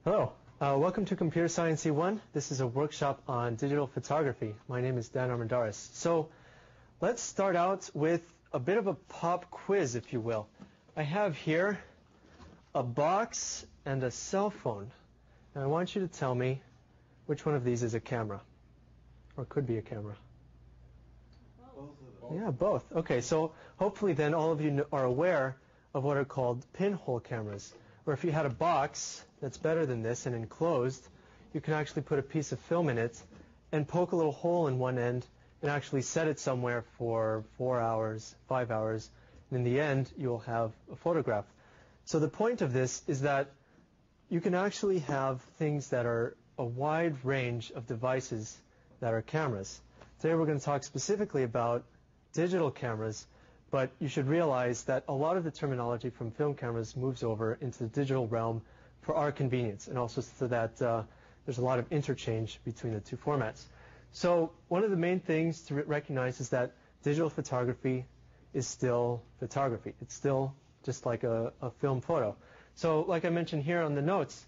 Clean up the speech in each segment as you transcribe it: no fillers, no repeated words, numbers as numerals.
Hello, welcome to Computer Science E1. This is a workshop on digital photography. My name is Dan Armendariz. So let's start out with a bit of a pop quiz, if you will. I have here a box and a cell phone. And I want you to tell me which one of these is a camera, or could be a camera. Both of them. Yeah, both. Okay, so hopefully then all of you are aware of what are called pinhole cameras, where if you had a box that's better than this and enclosed, you can actually put a piece of film in it and poke a little hole in one end and actually set it somewhere for 4 hours, 5 hours, and in the end you'll have a photograph. So the point of this is that you can actually have things that are a wide range of devices that are cameras. Today we're going to talk specifically about digital cameras, but you should realize that a lot of the terminology from film cameras moves over into the digital realm for our convenience, and also so that there's a lot of interchange between the two formats. So one of the main things to recognize is that digital photography is still photography. It's still just like a film photo. So like I mentioned here on the notes,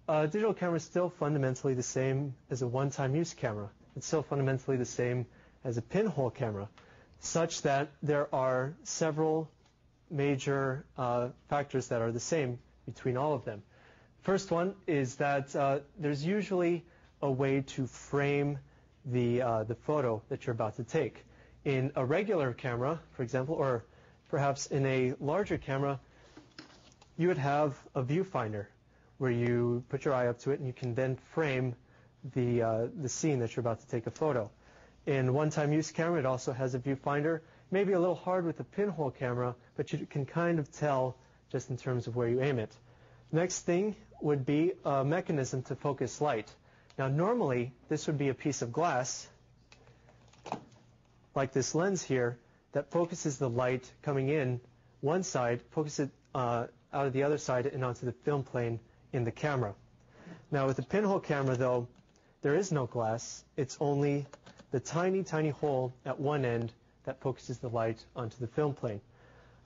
a digital camera is still fundamentally the same as a one-time use camera. It's still fundamentally the same as a pinhole camera, such that there are several major factors that are the same between all of them. First one is that there's usually a way to frame the photo that you're about to take. In a regular camera, for example, or perhaps in a larger camera, you would have a viewfinder where you put your eye up to it and you can then frame the scene that you're about to take a photo. In one-time use camera, it also has a viewfinder. Maybe a little hard with a pinhole camera, but you can kind of tell just in terms of where you aim it. Next thing would be a mechanism to focus light. Now normally, this would be a piece of glass, like this lens here, that focuses the light coming in one side, focuses it out of the other side and onto the film plane in the camera. Now with the pinhole camera, though, there is no glass. It's only the tiny, tiny hole at one end that focuses the light onto the film plane.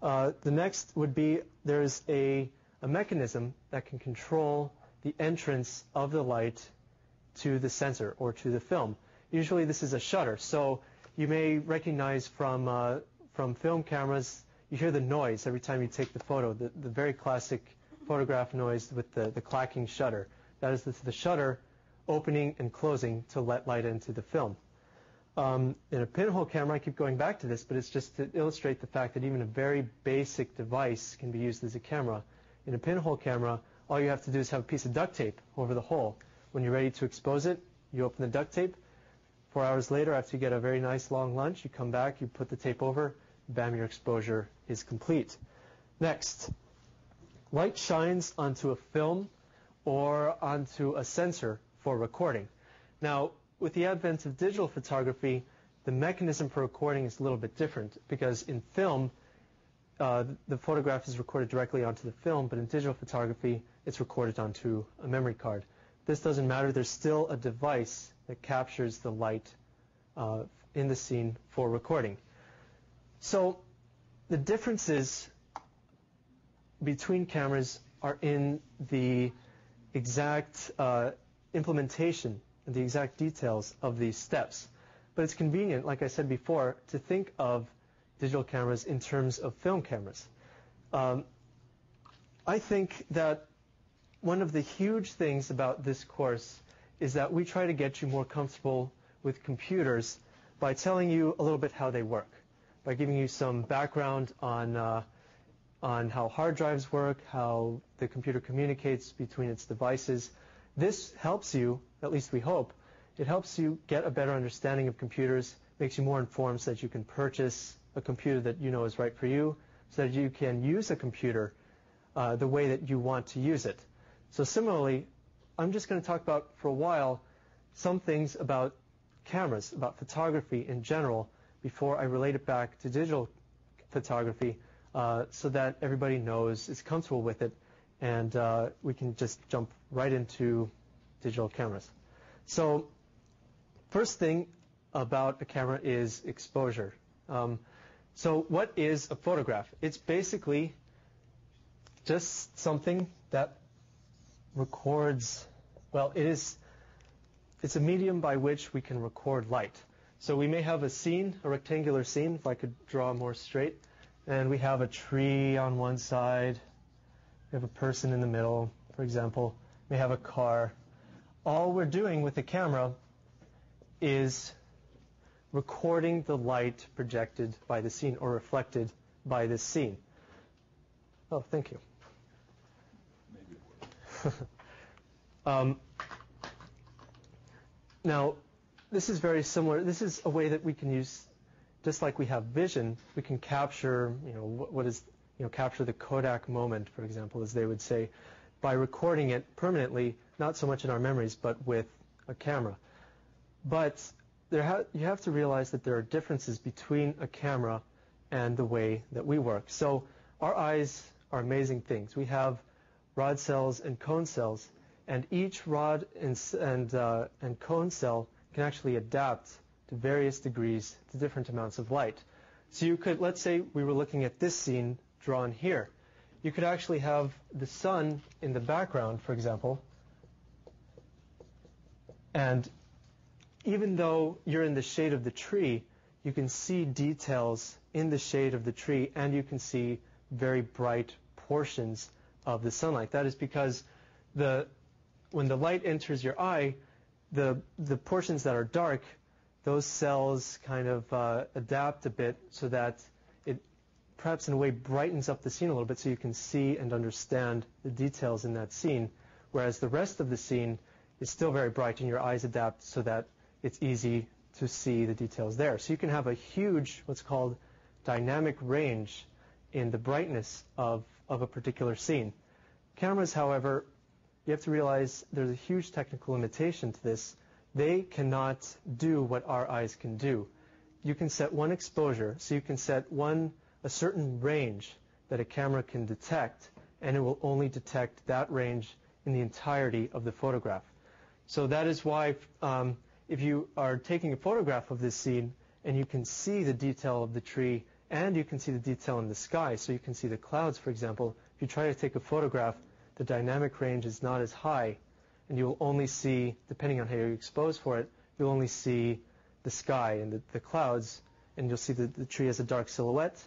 The next would be there's a mechanism that can control the entrance of the light to the sensor or to the film. Usually this is a shutter. So you may recognize from film cameras, you hear the noise every time you take the photo, the very classic photograph noise with the clacking shutter. That is the shutter opening and closing to let light into the film. In a pinhole camera, I keep going back to this, but it's just to illustrate the fact that even a very basic device can be used as a camera. In a pinhole camera, all you have to do is have a piece of duct tape over the hole. When you're ready to expose it, you open the duct tape. 4 hours later, after you get a very nice long lunch, you come back, you put the tape over, bam, your exposure is complete. Next, light shines onto a film or onto a sensor for recording. Now, with the advent of digital photography, the mechanism for recording is a little bit different, because in film, the photograph is recorded directly onto the film, but in digital photography, it's recorded onto a memory card. This doesn't matter. There's still a device that captures the light in the scene for recording. So the differences between cameras are in the exact implementation and the exact details of these steps. But it's convenient, like I said before, to think of digital cameras in terms of film cameras. I think that one of the huge things about this course is that we try to get you more comfortable with computers by telling you a little bit how they work, by giving you some background on how hard drives work, how the computer communicates between its devices. This helps you, at least we hope, it helps you get a better understanding of computers, makes you more informed so that you can purchase a computer that you know is right for you, so that you can use a computer the way that you want to use it. So similarly, I'm just going to talk about, for a while, some things about cameras, about photography in general, before I relate it back to digital photography, so that everybody knows, is comfortable with it, and we can just jump right into digital cameras. So first thing about a camera is exposure. So what is a photograph? It's basically just something that records, well, it's a medium by which we can record light. So we may have a scene, a rectangular scene, if I could draw more straight, and we have a tree on one side, we have a person in the middle, for example, we have a car. All we're doing with the camera is recording the light projected by the scene or reflected by this scene. Oh, thank you. Maybe it would. Now, this is very similar. This is a way that we can use, just like we have vision, we can capture, capture the Kodak moment, for example, as they would say, by recording it permanently, not so much in our memories, but with a camera. But you have to realize that there are differences between a camera and the way that we work. So our eyes are amazing things. We have rod cells and cone cells, and each rod and cone cell can actually adapt to various degrees to different amounts of light. So you could, let's say we were looking at this scene drawn here. You could actually have the sun in the background, for example, and even though you're in the shade of the tree, you can see details in the shade of the tree, and you can see very bright portions of the sunlight. That is because when the light enters your eye, the portions that are dark, those cells kind of adapt a bit so that it perhaps in a way brightens up the scene a little bit so you can see and understand the details in that scene, whereas the rest of the scene is still very bright and your eyes adapt so that it's easy to see the details there. So you can have a huge, what's called dynamic range in the brightness of a particular scene. Cameras, however, you have to realize there's a huge technical limitation to this. They cannot do what our eyes can do. You can set one exposure, so you can set a certain range that a camera can detect, and it will only detect that range in the entirety of the photograph. So that is why if you are taking a photograph of this scene and you can see the detail of the tree and you can see the detail in the sky, so you can see the clouds, for example, if you try to take a photograph, the dynamic range is not as high, and you will only see, depending on how you expose for it, you'll only see the sky and the clouds, and you'll see the tree as a dark silhouette,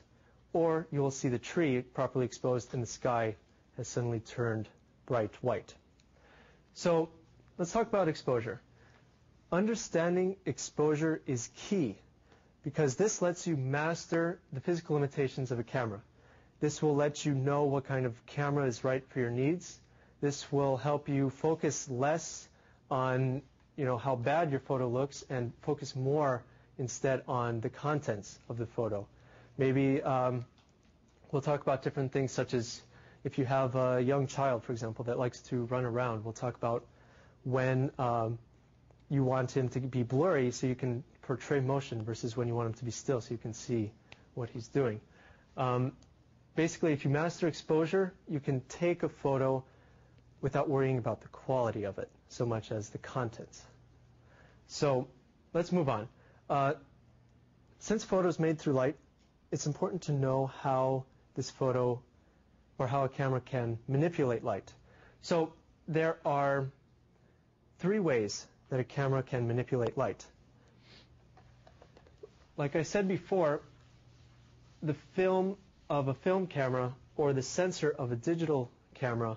or you will see the tree properly exposed and the sky has suddenly turned bright white. So let's talk about exposure. Understanding exposure is key because this lets you master the physical limitations of a camera. This will let you know what kind of camera is right for your needs. This will help you focus less on how bad your photo looks and focus more instead on the contents of the photo. Maybe we'll talk about different things such as if you have a young child, for example, that likes to run around, we'll talk about when you want him to be blurry so you can portray motion versus when you want him to be still so you can see what he's doing. Basically, if you master exposure, you can take a photo without worrying about the quality of it so much as the contents. So let's move on. Since photo is made through light, it's important to know how this photo or how a camera can manipulate light. So there are 3 ways that a camera can manipulate light. Like I said before, the film of a film camera or the sensor of a digital camera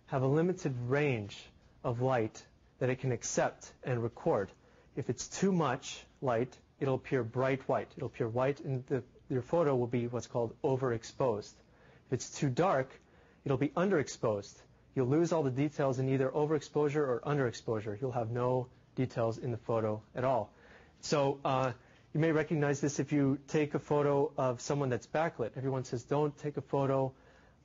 have a limited range of light that it can accept and record. If it's too much light, it'll appear bright white. It'll appear white and your photo will be what's called overexposed. If it's too dark, it'll be underexposed. You'll lose all the details in either overexposure or underexposure. You'll have no details in the photo at all. So you may recognize this if you take a photo of someone that's backlit. Everyone says don't take a photo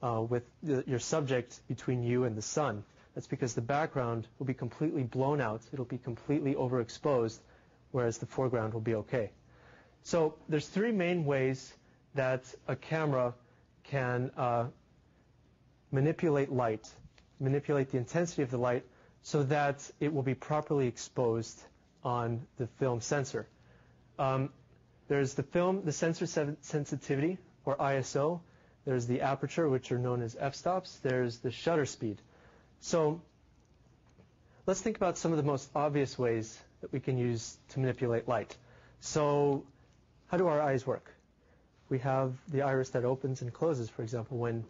with your subject between you and the sun. That's because the background will be completely blown out. It'll be completely overexposed, whereas the foreground will be okay. So there's 3 main ways that a camera can manipulate light, manipulate the intensity of the light so that it will be properly exposed on the film sensor. There's the sensor sensitivity, or ISO. There's the aperture, which are known as f-stops. There's the shutter speed. So let's think about some of the most obvious ways that we can use to manipulate light. So how do our eyes work? We have the iris that opens and closes, for example, when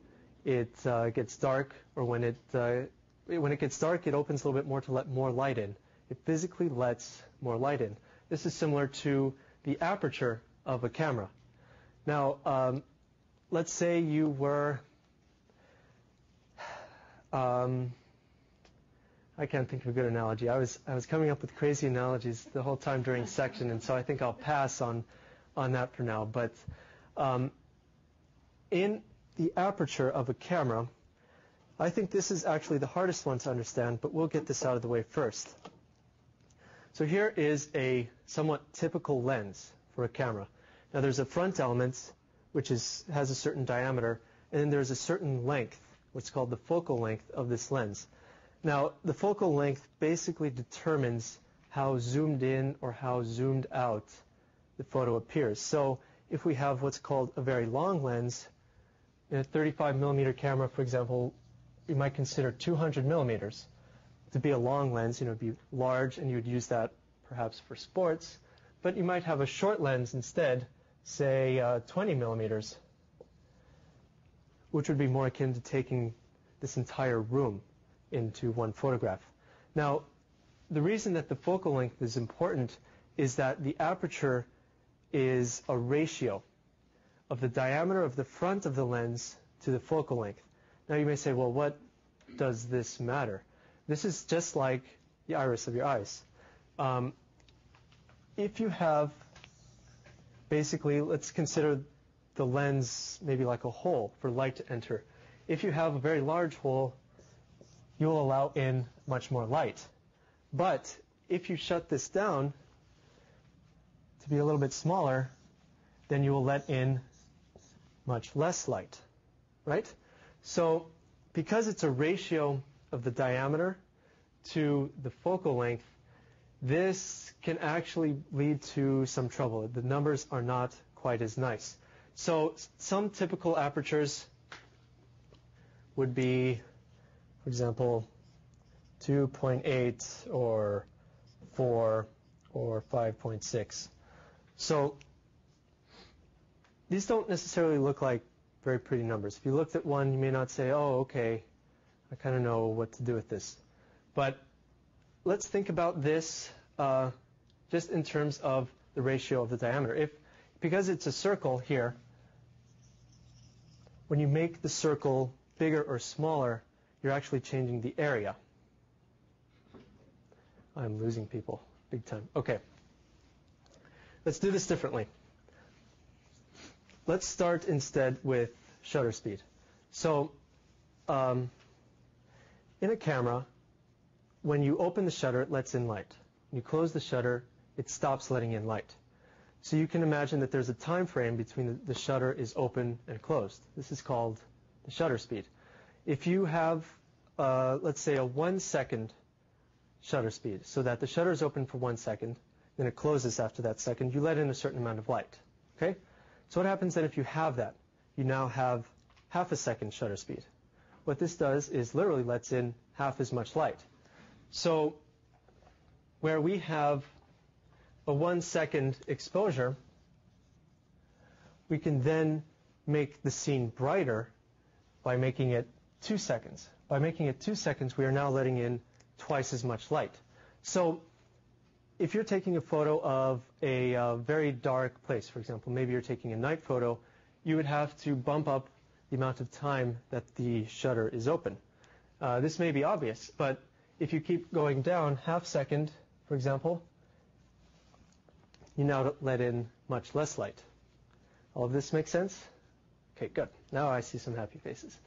it gets dark, or when it gets dark, it opens a little bit more to let more light in. It physically lets more light in. This is similar to the aperture of a camera. Now, let's say you were, I can't think of a good analogy. I was coming up with crazy analogies the whole time during section, and so I think I'll pass on that for now. But in the aperture of a camera, I think this is actually the hardest one to understand, but we'll get this out of the way first. So here is a somewhat typical lens for a camera. Now there's a front element, which has a certain diameter, and then there's a certain length, what's called the focal length of this lens. Now the focal length basically determines how zoomed in or how zoomed out the photo appears. So if we have what's called a very long lens, in a 35 millimeter camera, for example, you might consider 200 millimeters to be a long lens. It'd be large, and you would use that perhaps for sports. But you might have a short lens instead, say 20 millimeters, which would be more akin to taking this entire room into one photograph. Now, the reason that the focal length is important is that the aperture is a ratio of the diameter of the front of the lens to the focal length. Now you may say, well, what does this matter? This is just like the iris of your eyes. If you have, basically, let's consider the lens maybe like a hole for light to enter. If you have a very large hole, you will allow in much more light. But if you shut this down to be a little bit smaller, then you will let in much less light, right? So because it's a ratio of the diameter to the focal length, this can actually lead to some trouble. The numbers are not quite as nice. So some typical apertures would be, for example, 2.8 or 4 or 5.6. So these don't necessarily look like very pretty numbers. If you looked at one, you may not say, oh, okay, I kind of know what to do with this. But let's think about this just in terms of the ratio of the diameter. Because it's a circle here, when you make the circle bigger or smaller, you're actually changing the area. I'm losing people big time. Okay. Let's do this differently. Let's start instead with shutter speed. So in a camera, when you open the shutter, it lets in light. When you close the shutter, it stops letting in light. So you can imagine that there's a time frame between the shutter is open and closed. This is called the shutter speed. If you have, let's say, a 1 second shutter speed, so that the shutter is open for 1 second, then it closes after that second, you let in a certain amount of light. Okay? So what happens then if you have that? You now have half a second shutter speed. What this does is literally lets in half as much light. So where we have a 1 second exposure, we can then make the scene brighter by making it 2 seconds. By making it 2 seconds, we are now letting in twice as much light. So if you're taking a photo of a very dark place, for example, maybe you're taking a night photo, you would have to bump up the amount of time that the shutter is open. This may be obvious, but if you keep going down half second, for example, you now let in much less light. All of this makes sense? Okay, good. Now I see some happy faces.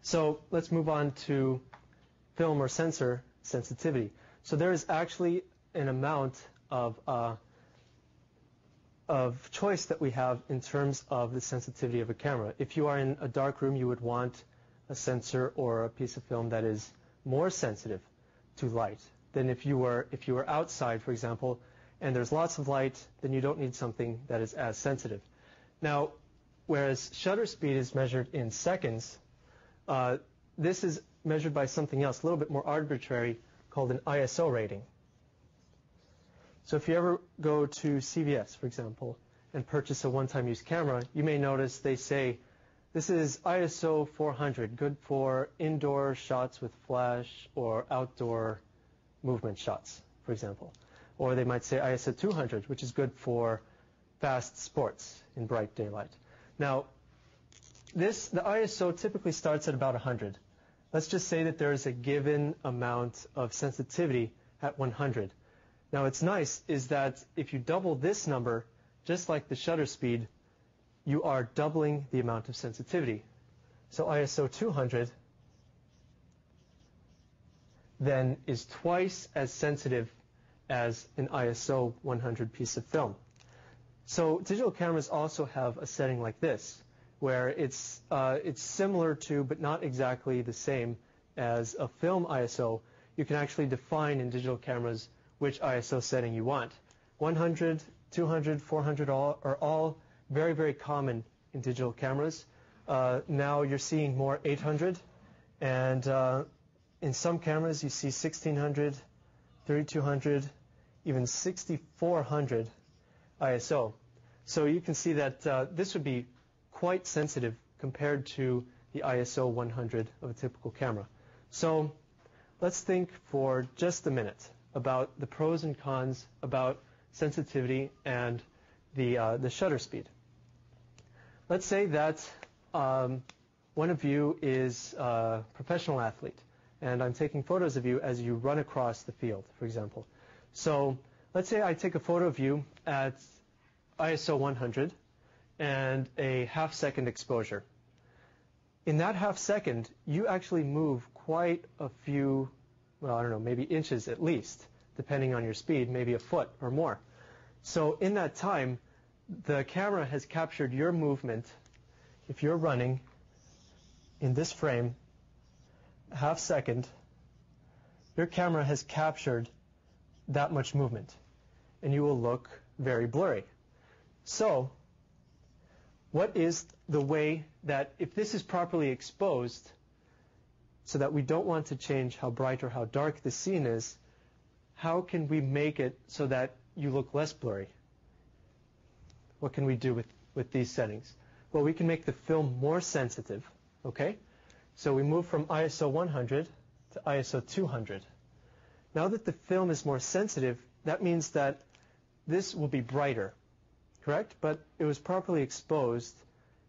So let's move on to film or sensor sensitivity. So there is actually an amount of choice that we have in terms of the sensitivity of a camera. If you are in a dark room, you would want a sensor or a piece of film that is more sensitive to light than if you were outside, for example, and there's lots of light, then you don't need something that is as sensitive. Now, whereas shutter speed is measured in seconds, this is measured by something else, a little bit more arbitrary, called an ISO rating. So if you ever go to CVS, for example, and purchase a one-time use camera, you may notice they say, this is ISO 400, good for indoor shots with flash or outdoor movement shots, for example. Or they might say ISO 200, which is good for fast sports in bright daylight. Now, the ISO typically starts at about 100. Let's just say that there is a given amount of sensitivity at 100. Now, what's nice is that if you double this number, just like the shutter speed, you are doubling the amount of sensitivity. So ISO 200 then is twice as sensitive as an ISO 100 piece of film. So digital cameras also have a setting like this, where it's similar to, but not exactly the same as a film ISO. You can actually define in digital cameras which ISO setting you want. 100, 200, 400 are all very, very common in digital cameras. Now you're seeing more 800, and in some cameras you see 1600, 3200, even 6400 ISO. So you can see that this would be quite sensitive compared to the ISO 100 of a typical camera. So let's think for just a minute about the pros and cons about sensitivity and the shutter speed. Let's say that one of you is a professional athlete, and I'm taking photos of you as you run across the field, for example. So let's say I take a photo of you at ISO 100 and a half-second exposure. In that half second, you actually move quite a few, well, I don't know, maybe inches at least, depending on your speed, maybe a foot or more. So in that time, the camera has captured your movement. If you're running in this frame, half second, your camera has captured that much movement, and you will look very blurry. So what is the way that, if this is properly exposed, so that we don't want to change how bright or how dark the scene is, how can we make it so that you look less blurry? What can we do with these settings? Well, we can make the film more sensitive, okay? So we move from ISO 100 to ISO 200. Now that the film is more sensitive, that means that this will be brighter, correct? But it was properly exposed,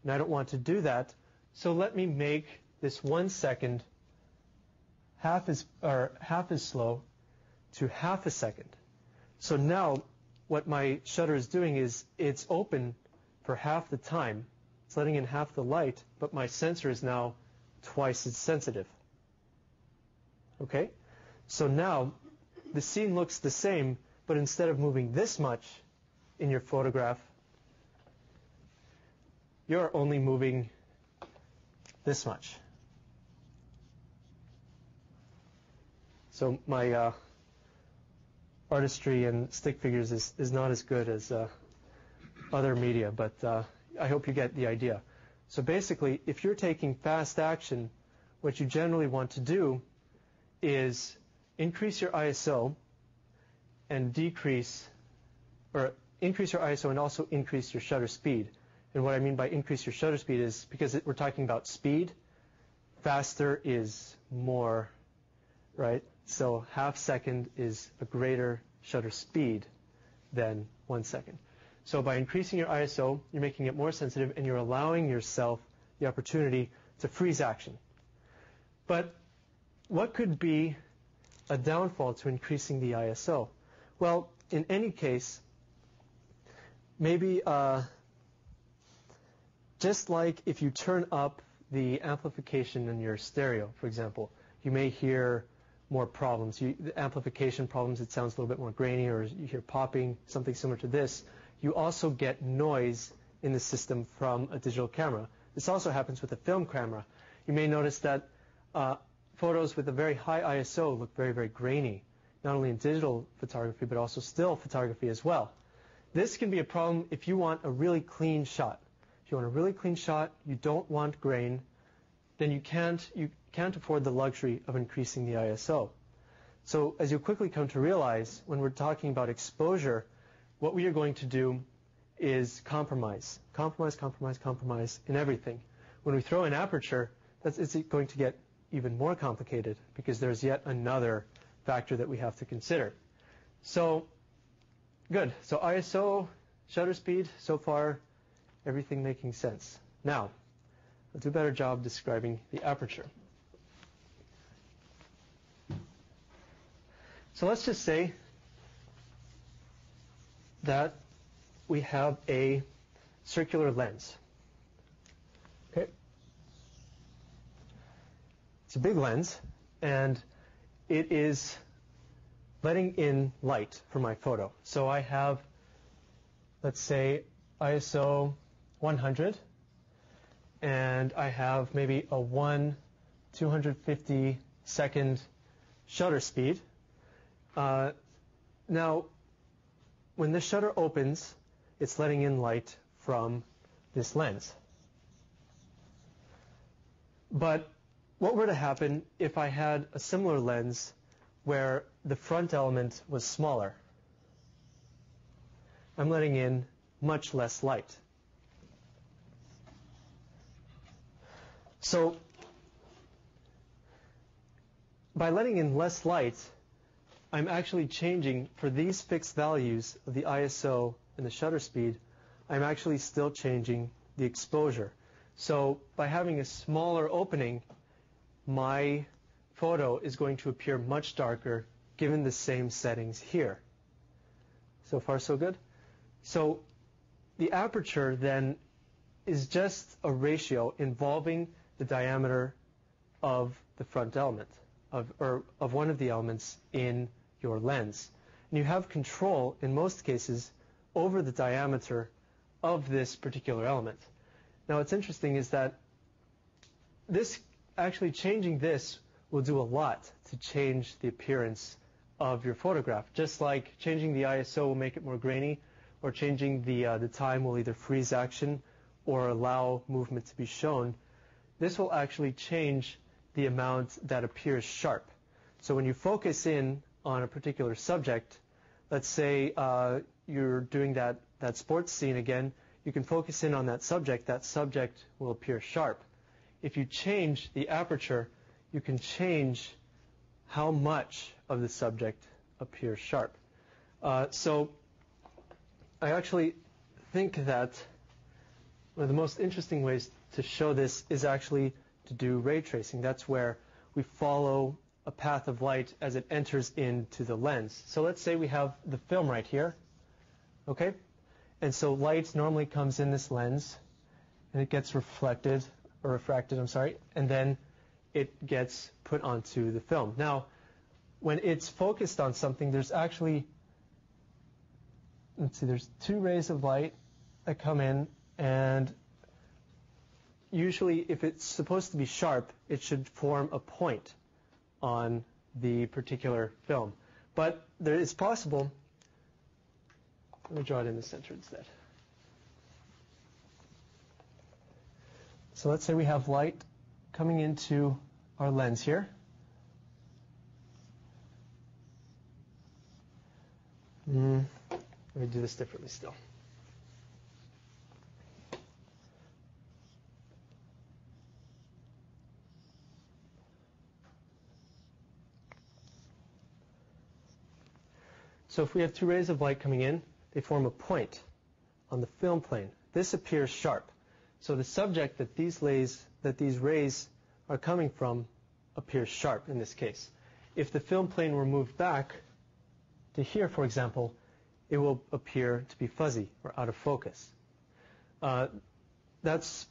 and I don't want to do that. So let me make this 1 second half as slow to half a second. So now what my shutter is doing is it's open for half the time. It's letting in half the light, but my sensor is now twice as sensitive. Okay? So now the scene looks the same, but instead of moving this much in your photograph, you're only moving this much. So my artistry and stick figures is not as good as other media, but I hope you get the idea. So basically, if you're taking fast action, what you generally want to do is increase your ISO and increase your ISO and also increase your shutter speed. And what I mean by increase your shutter speed is because we're talking about speed, faster is more, right? So half second is a greater shutter speed than 1 second. So by increasing your ISO, you're making it more sensitive and you're allowing yourself the opportunity to freeze action. But what could be a downfall to increasing the ISO? Well, in any case, maybe just like if you turn up the amplification in your stereo, for example, you may hear more problems. The amplification problems, it sounds a little bit more grainy, or you hear popping, something similar to this. You also get noise in the system from a digital camera. This also happens with a film camera. You may notice that photos with a very high ISO look very, very grainy, not only in digital photography, but also still photography as well. This can be a problem if you want a really clean shot. If you want a really clean shot, you don't want grain, then you can't afford the luxury of increasing the ISO. So as you'll quickly come to realize, when we're talking about exposure, what we are going to do is compromise in everything. When we throw in aperture, it's going to get even more complicated because there's yet another factor that we have to consider. So, good. So ISO, shutter speed, so far, everything making sense. Now, let's do a better job describing the aperture. So let's just say that we have a circular lens. Okay? It's a big lens, and it is letting in light for my photo. So I have, let's say, ISO 100, and I have maybe a 250 second shutter speed. Now, when the shutter opens, it's letting in light from this lens. But what were to happen if I had a similar lens where the front element was smaller? I'm letting in much less light. So, by letting in less light, I'm actually changing, for these fixed values of the ISO and the shutter speed, I'm actually still changing the exposure. So by having a smaller opening, my photo is going to appear much darker given the same settings here. So far, so good? So the aperture then is just a ratio involving the diameter of the front element, of one of the elements in your lens. And you have control, in most cases, over the diameter of this particular element. Now, what's interesting is that actually changing this will do a lot to change the appearance of your photograph. Just like changing the ISO will make it more grainy, or changing the time will either freeze action or allow movement to be shown. This will actually change the amount that appears sharp. So when you focus in on a particular subject, let's say you're doing that sports scene again, you can focus in on that subject will appear sharp. If you change the aperture, you can change how much of the subject appears sharp. So I actually think that one of the most interesting ways to show this is actually to do ray tracing. That's where we follow a path of light as it enters into the lens. So let's say we have the film right here, okay? And so light normally comes in this lens, and it gets refracted, and then it gets put onto the film. Now, when it's focused on something, there's actually, there's two rays of light that come in, and usually if it's supposed to be sharp, it should form a point on the particular film. But it's possible, let me draw it in the center instead. So let's say we have light coming into our lens here. Let me do this differently still. So if we have two rays of light coming in, they form a point on the film plane. This appears sharp. So the subject that these rays are coming from appears sharp in this case. If the film plane were moved back to here, for example, it will appear to be fuzzy or out of focus. That's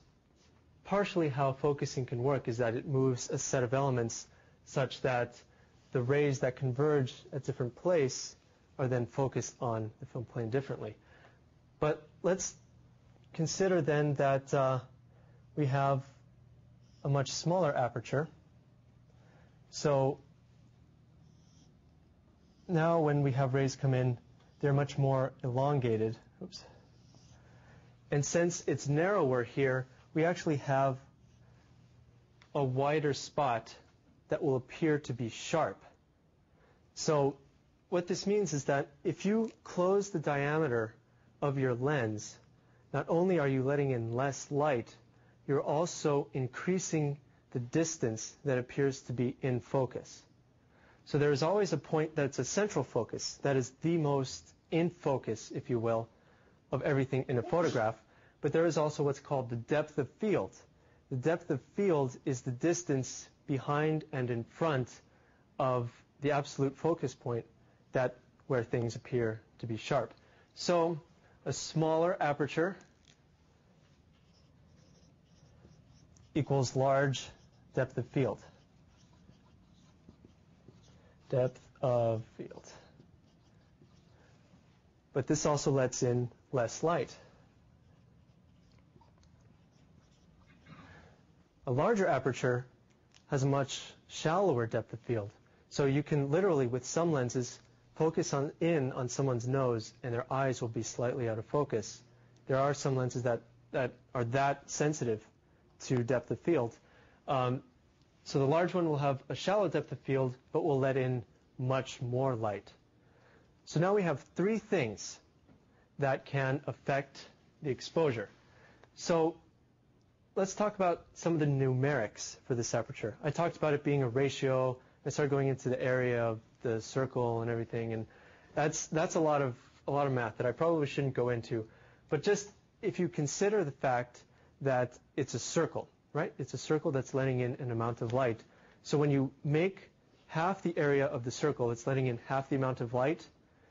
partially how focusing can work, is that it moves a set of elements such that the rays that converge at different places are then focused on the film plane differently. But let's consider then that we have a much smaller aperture. So now when we have rays come in, they're much more elongated. Oops. And since it's narrower here, we actually have a wider spot that will appear to be sharp. So what this means is that if you close the diameter of your lens, not only are you letting in less light, you're also increasing the distance that appears to be in focus. So there is always a point that's a central focus, that is the most in focus, if you will, of everything in a photograph. But there is also what's called the depth of field. The depth of field is the distance behind and in front of the absolute focus point, that where things appear to be sharp. So a smaller aperture equals large depth of field. Depth of field. But this also lets in less light. A larger aperture has a much shallower depth of field. So you can literally, with some lenses, focus in on someone's nose and their eyes will be slightly out of focus. There are some lenses that are that sensitive to depth of field. So the large one will have a shallow depth of field, but will let in much more light. So now we have three things that can affect the exposure. So let's talk about some of the numerics for this aperture. I talked about it being a ratio. I started going into the area of the circle and everything, and that's a lot of math that I probably shouldn't go into. But just if you consider the fact that it's a circle, right? It's a circle that's letting in an amount of light. So when you make half the area of the circle, it's letting in half the amount of light.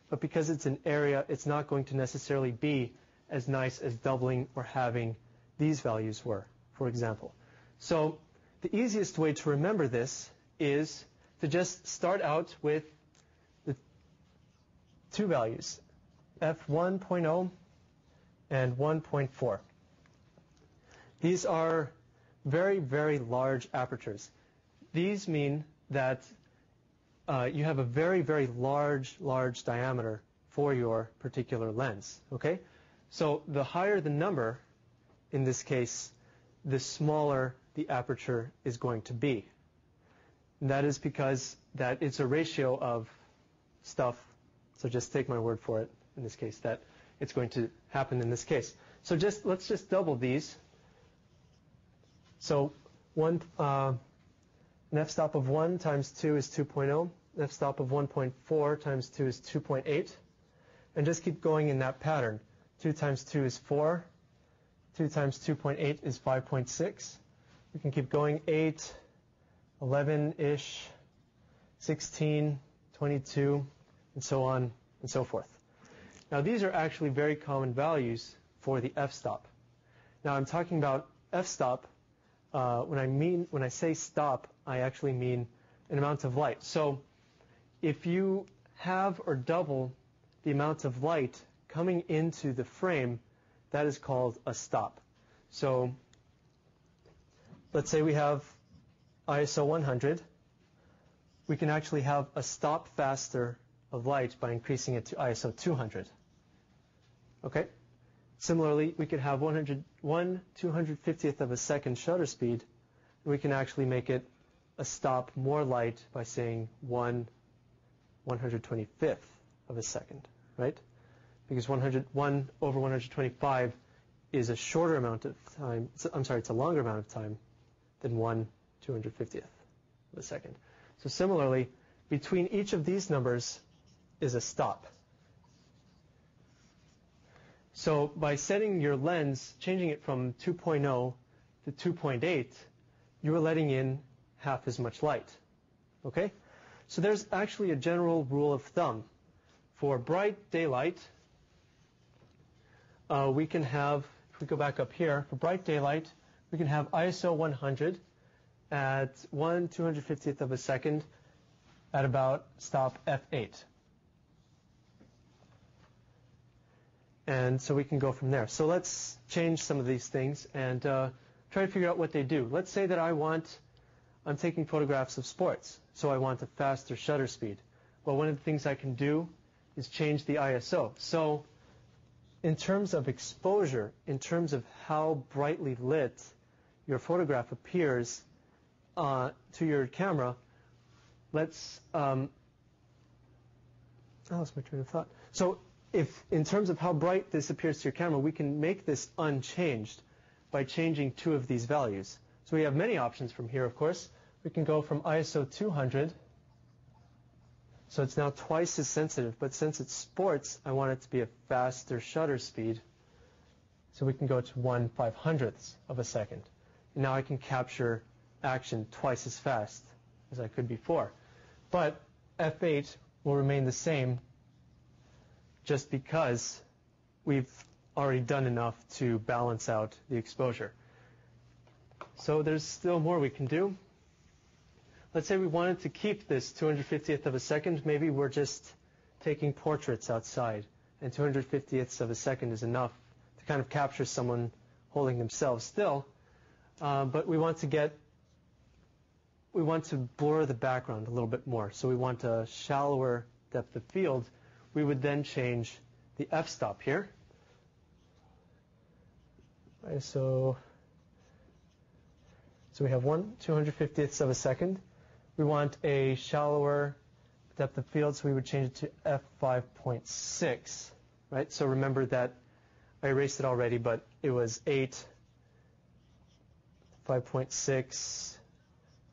But because it's an area, it's not going to necessarily be as nice as doubling or halving these values were, for example. So the easiest way to remember this is to just start out with the two values, f1.0 and 1.4. These are very, very large apertures. These mean that you have a very, very large diameter for your particular lens, okay? So the higher the number, in this case, the smaller the aperture is going to be. And that is because that it's a ratio of stuff, so just take my word for it, in this case, that it's going to happen in this case. So let's just double these. So an f-stop of 1 times 2 is 2.0. An f-stop of 1.4 times 2 is 2.8. And just keep going in that pattern. 2 times 2 is 4. 2 times 2.8 is 5.6. We can keep going. 8, 11-ish, 16, 22, and so on and so forth. Now these are actually very common values for the f-stop. Now I'm talking about f-stop. When I say stop, I actually mean an amount of light. So if you have or double the amount of light coming into the frame, that is called a stop. So let's say we have ISO 100. We can actually have a stop faster of light by increasing it to ISO 200. Okay? Similarly, we could have 1/250th of a second shutter speed, and we can actually make it a stop more light by saying 1/125th of a second, right? Because 1/125 is a shorter amount of time. It's a longer amount of time than 1/250th of a second. So similarly, between each of these numbers is a stop. So by setting your lens, changing it from 2.0 to 2.8, you are letting in half as much light. Okay? So there's actually a general rule of thumb. For bright daylight, we can have, if we go back up here, for bright daylight, we can have ISO 100 at 1/250th of a second at about stop f8. And so we can go from there. So let's change some of these things and try to figure out what they do. Let's say that I'm taking photographs of sports, so I want a faster shutter speed. Well, one of the things I can do is change the ISO. So in terms of exposure, in terms of how brightly lit your photograph appears to your camera, let's I lost my train of thought. So if, in terms of how bright this appears to your camera, we can make this unchanged by changing two of these values. So we have many options from here, of course. We can go from ISO 200, so it's now twice as sensitive, but since it's sports, I want it to be a faster shutter speed. So we can go to 1/500th of a second. And now I can capture action twice as fast as I could before. But f8 will remain the same just because we've already done enough to balance out the exposure. So there's still more we can do. Let's say we wanted to keep this 250th of a second. Maybe we're just taking portraits outside, and 250ths of a second is enough to kind of capture someone holding themselves still. But we want to blur the background a little bit more. So we want a shallower depth of field. We would then change the f-stop here. So we have 250ths of a second. We want a shallower depth of field, so we would change it to f5.6, right? So remember that I erased it already, but it was 8, 5.6,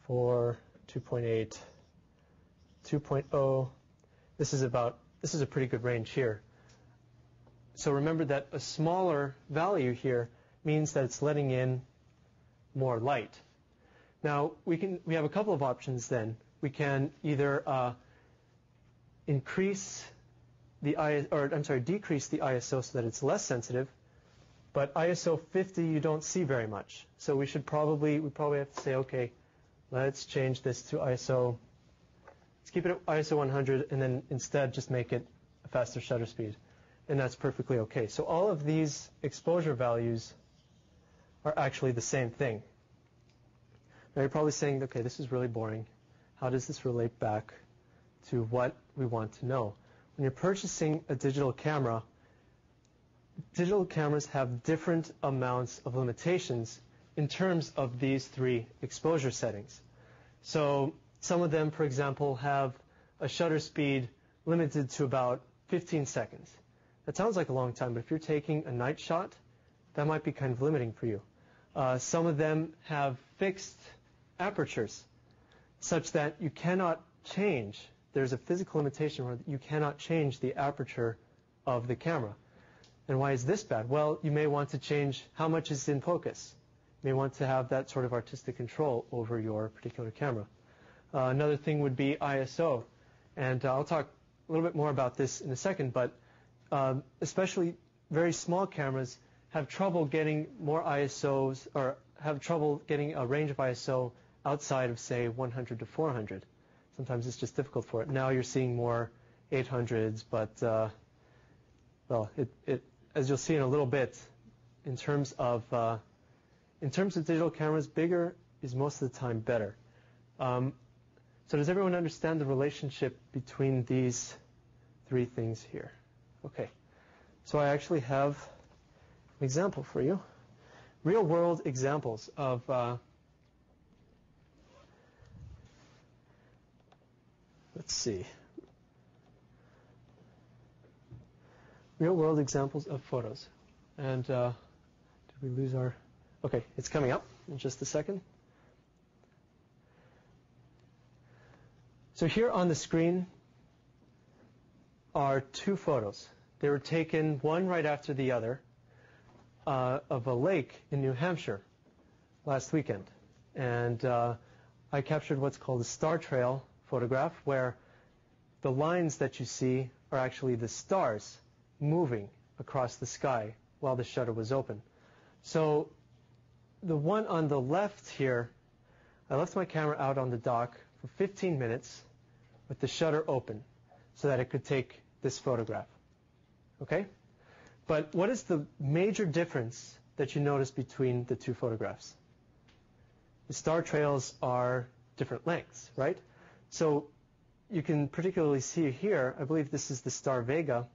4, 2.8, 2.0. This is a pretty good range here. So remember that a smaller value here means that it's letting in more light. Now we have a couple of options then. We can either decrease the ISO so that it's less sensitive, but ISO 50 you don't see very much. So we probably have to say, okay, let's change this to ISO. Let's keep it at ISO 100 and then instead just make it a faster shutter speed. And that's perfectly okay. So all of these exposure values are actually the same thing. Now you're probably saying, okay, this is really boring. How does this relate back to what we want to know? When you're purchasing a digital camera, digital cameras have different amounts of limitations in terms of these three exposure settings. So some of them, for example, have a shutter speed limited to about 15 seconds. That sounds like a long time, but if you're taking a night shot, that might be kind of limiting for you. Some of them have fixed apertures such that you cannot change. There's a physical limitation where you cannot change the aperture of the camera. And why is this bad? Well, you may want to change how much is in focus. You may want to have that sort of artistic control over your particular camera. Another thing would be ISO. And I'll talk a little bit more about this in a second, but especially very small cameras have trouble getting more ISOs, or have trouble getting a range of ISO outside of, say, 100 to 400. Sometimes it's just difficult for it. Now you're seeing more 800s, but, well, as you'll see in a little bit, in terms of digital cameras, bigger is most of the time better. So does everyone understand the relationship between these three things here? Okay. So I actually have an example for you. Real-world examples of let's see. Real-world examples of photos. And did we lose our... Okay, it's coming up in just a second. So here on the screen are two photos. They were taken one right after the other of a lake in New Hampshire last weekend. And I captured what's called a star trail photograph, where the lines that you see are actually the stars moving across the sky while the shutter was open. So the one on the left here, I left my camera out on the dock for 15 minutes with the shutter open so that it could take this photograph. Okay? But what is the major difference that you notice between the two photographs? The star trails are different lengths, right? So you can particularly see here, I believe this is the star Vega,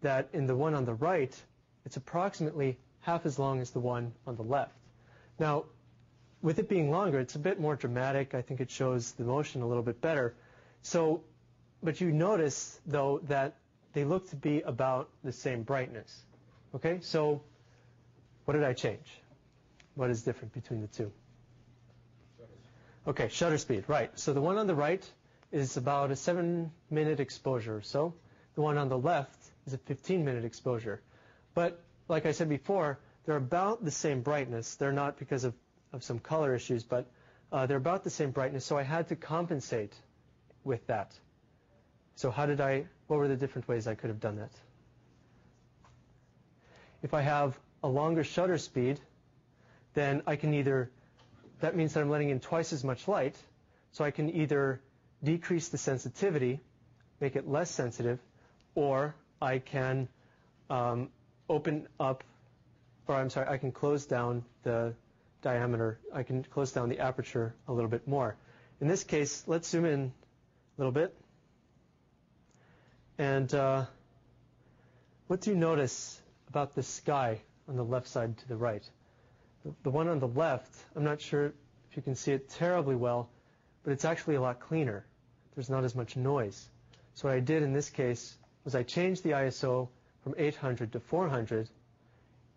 that in the one on the right, it's approximately half as long as the one on the left. Now, with it being longer, it's a bit more dramatic. I think it shows the motion a little bit better. So but you notice, though, that they look to be about the same brightness. Okay, so what did I change? What is different between the two? Okay, shutter speed, right. So the one on the right is about a 7-minute exposure or so. The one on the left is a 15-minute exposure. But like I said before, they're about the same brightness. They're not because of some color issues, but they're about the same brightness, so I had to compensate with that. So what were the different ways I could have done that? If I have a longer shutter speed, then I can that means that I'm letting in twice as much light, so I can either decrease the sensitivity, make it less sensitive, or I can I can close down the diameter, I can close down the aperture a little bit more. In this case, let's zoom in a little bit. And what do you notice about the sky on the left side to the right? The one on the left, I'm not sure if you can see it terribly well, but it's actually a lot cleaner. There's not as much noise. So what I did in this case was I changed the ISO from 800 to 400,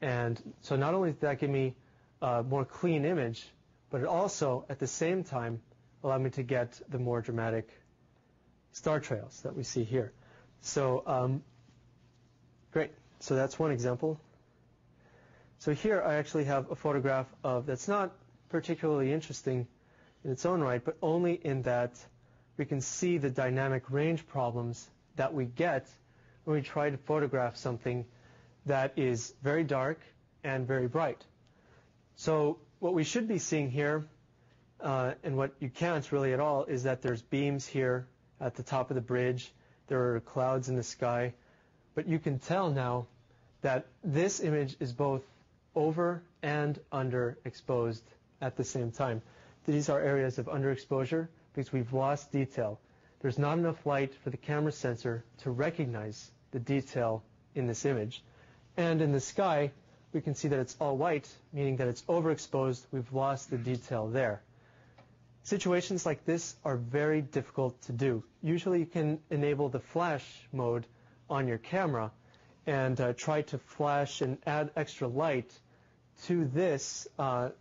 and so not only did that give me a more clean image, but it also, at the same time, allowed me to get the more dramatic star trails that we see here. So, great. So that's one example. So here I actually have a photograph that's not particularly interesting in its own right, but only in that we can see the dynamic range problems that we get when we try to photograph something that is very dark and very bright. So what we should be seeing here, and what you can't really at all, is that there's beams here at the top of the bridge. There are clouds in the sky. But you can tell now that this image is both over and underexposed at the same time. These are areas of underexposure because we've lost detail. There's not enough light for the camera sensor to recognize the detail in this image. And in the sky, we can see that it's all white, meaning that it's overexposed. We've lost the detail there. Situations like this are very difficult to do. Usually you can enable the flash mode on your camera and try to flash and add extra light to this, to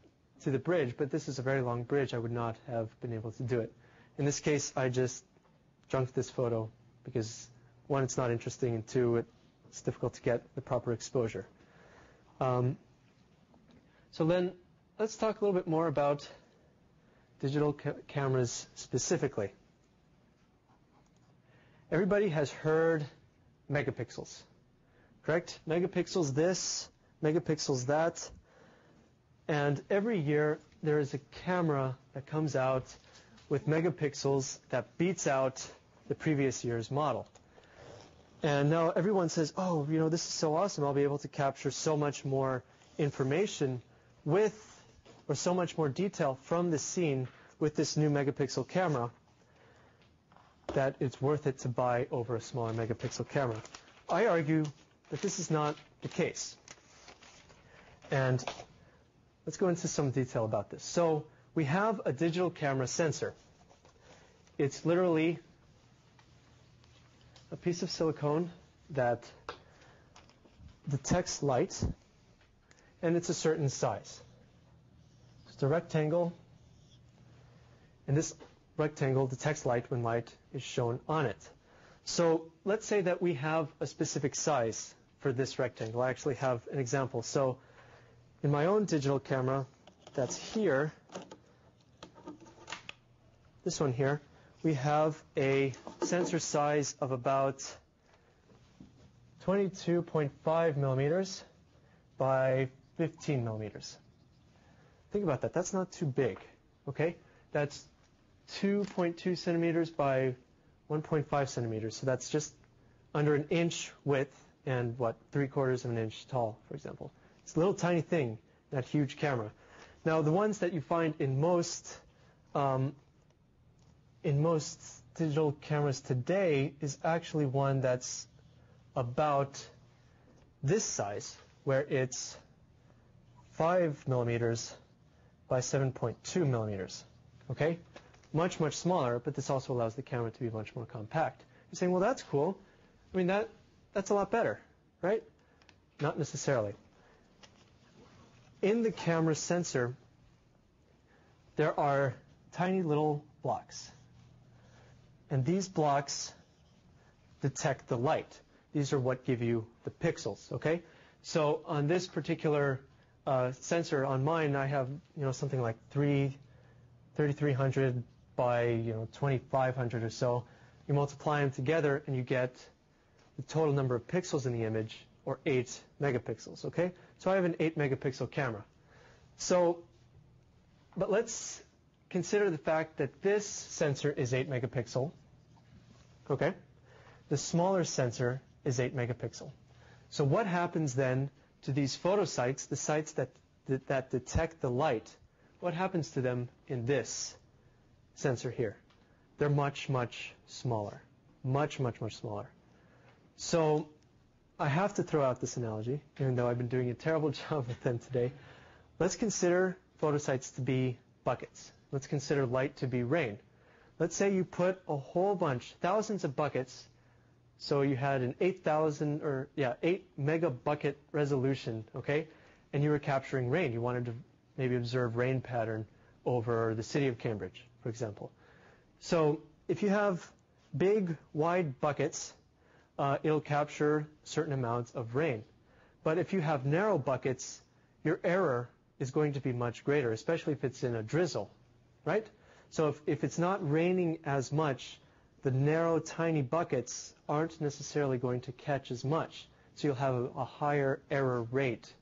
the bridge, but this is a very long bridge. I would not have been able to do it. In this case, I just junked this photo because, one, it's not interesting, and two, it's difficult to get the proper exposure. So then let's talk a little bit more about digital cameras specifically. Everybody has heard megapixels, correct? Megapixels this, megapixels that. And every year there is a camera that comes out with megapixels that beats out the previous year's model. And now everyone says, oh, this is so awesome. I'll be able to capture so much more information or so much more detail from the scene with this new megapixel camera that it's worth it to buy over a smaller megapixel camera. I argue that this is not the case. And let's go into some detail about this. So we have a digital camera sensor. It's literally a piece of silicone that detects light, and it's a certain size. It's a rectangle, and this rectangle detects light when light is shown on it. So let's say that we have a specific size for this rectangle. I actually have an example. So in my own digital camera that's here, this one here, we have a sensor size of about 22.5 millimeters by 15 millimeters. Think about that. That's not too big, okay? That's 2.2 centimeters by 1.5 centimeters. So that's just under an inch width and, 3/4 of an inch tall, for example. It's a little tiny thing, that huge camera. Now, the ones that you find in most digital cameras today is actually one that's about this size, where it's 5 millimeters by 7.2 millimeters. Okay? Much, much smaller, but this also allows the camera to be much more compact. You're saying, well, that's cool. I mean, that's a lot better, right? Not necessarily. In the camera sensor, there are tiny little blocks. And these blocks detect the light. These are what give you the pixels, okay? So on this particular sensor, on mine, I have something like 3,300 by 2,500 or so. You multiply them together, and you get the total number of pixels in the image, or 8 megapixels, okay? So I have an 8 megapixel camera. So, but let's consider the fact that this sensor is 8 megapixel, okay? The smaller sensor is 8 megapixel. So what happens then to these photosites, the sites that detect the light? What happens to them in this sensor here? They're much, much smaller. Much, much, much smaller. So I have to throw out this analogy, even though I've been doing a terrible job with them today. Let's consider photosites to be buckets. Let's consider light to be rain. Let's say you put a whole bunch, thousands of buckets, so you had an 8 mega bucket resolution, okay? And you were capturing rain. You wanted to maybe observe rain pattern over the city of Cambridge, for example. So if you have big, wide buckets, it'll capture certain amounts of rain. But if you have narrow buckets, your error is going to be much greater, especially if it's in a drizzle, right? So if it's not raining as much, the narrow, tiny buckets aren't necessarily going to catch as much. So you'll have a higher error rate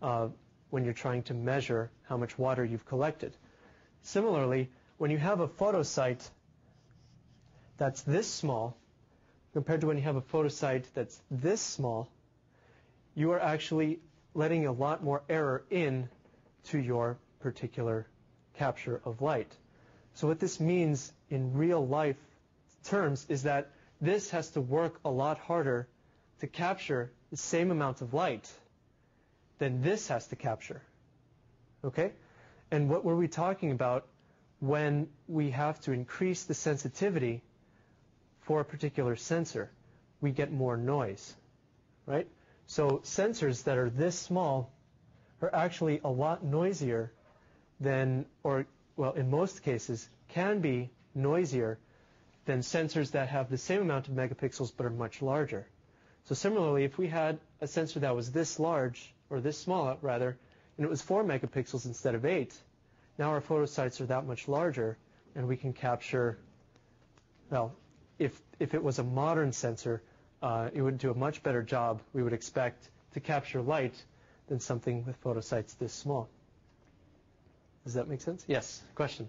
when you're trying to measure how much water you've collected. Similarly, when you have a photosite that's this small, compared to when you have a photosite that's this small, you are actually letting a lot more error in to your particular capture of light. So what this means in real life terms is that this has to work a lot harder to capture the same amount of light than this has to capture. Okay? And what were we talking about when we have to increase the sensitivity for a particular sensor? We get more noise, right? So sensors that are this small are actually a lot noisier than, or well, in most cases, can be noisier than sensors that have the same amount of megapixels but are much larger. So similarly, if we had a sensor that was this large, or this small rather, and it was 4 megapixels instead of 8, now our photosites are that much larger, and we can capture, well, if it was a modern sensor, it would do a much better job, we would expect, to capture light than something with photosites this small. Does that make sense? Yes, question?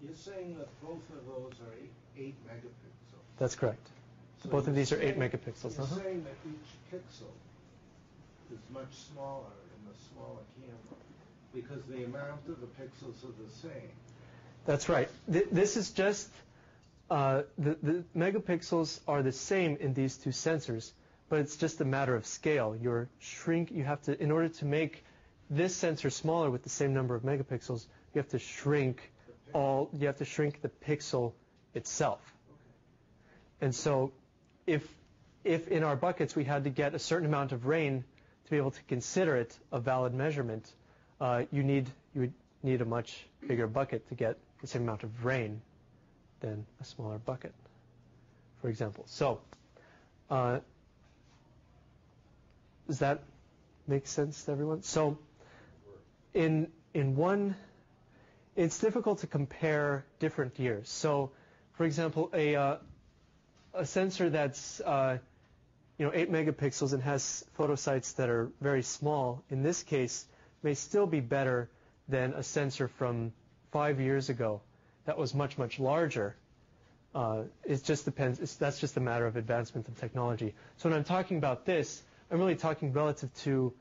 You're saying that both of those are 8 megapixels. That's correct. So both of these are 8 saying, megapixels. You're saying that each pixel is much smaller in the smaller camera because the amount of the pixels are the same. That's right. This is just, the megapixels are the same in these two sensors, but it's just a matter of scale. You have to, in order to make this sensor smaller with the same number of megapixels, you have to shrink the pixel itself. Okay. And so if in our buckets we had to get a certain amount of rain to be able to consider it a valid measurement, you would need a much bigger bucket to get the same amount of rain than a smaller bucket, for example. So does that make sense to everyone? So it's difficult to compare different years. So, for example, a sensor that's 8 megapixels and has photosites that are very small, in this case, may still be better than a sensor from 5 years ago that was much, much larger. It just depends. That's just a matter of advancement of technology. So when I'm talking about this, I'm really talking relative to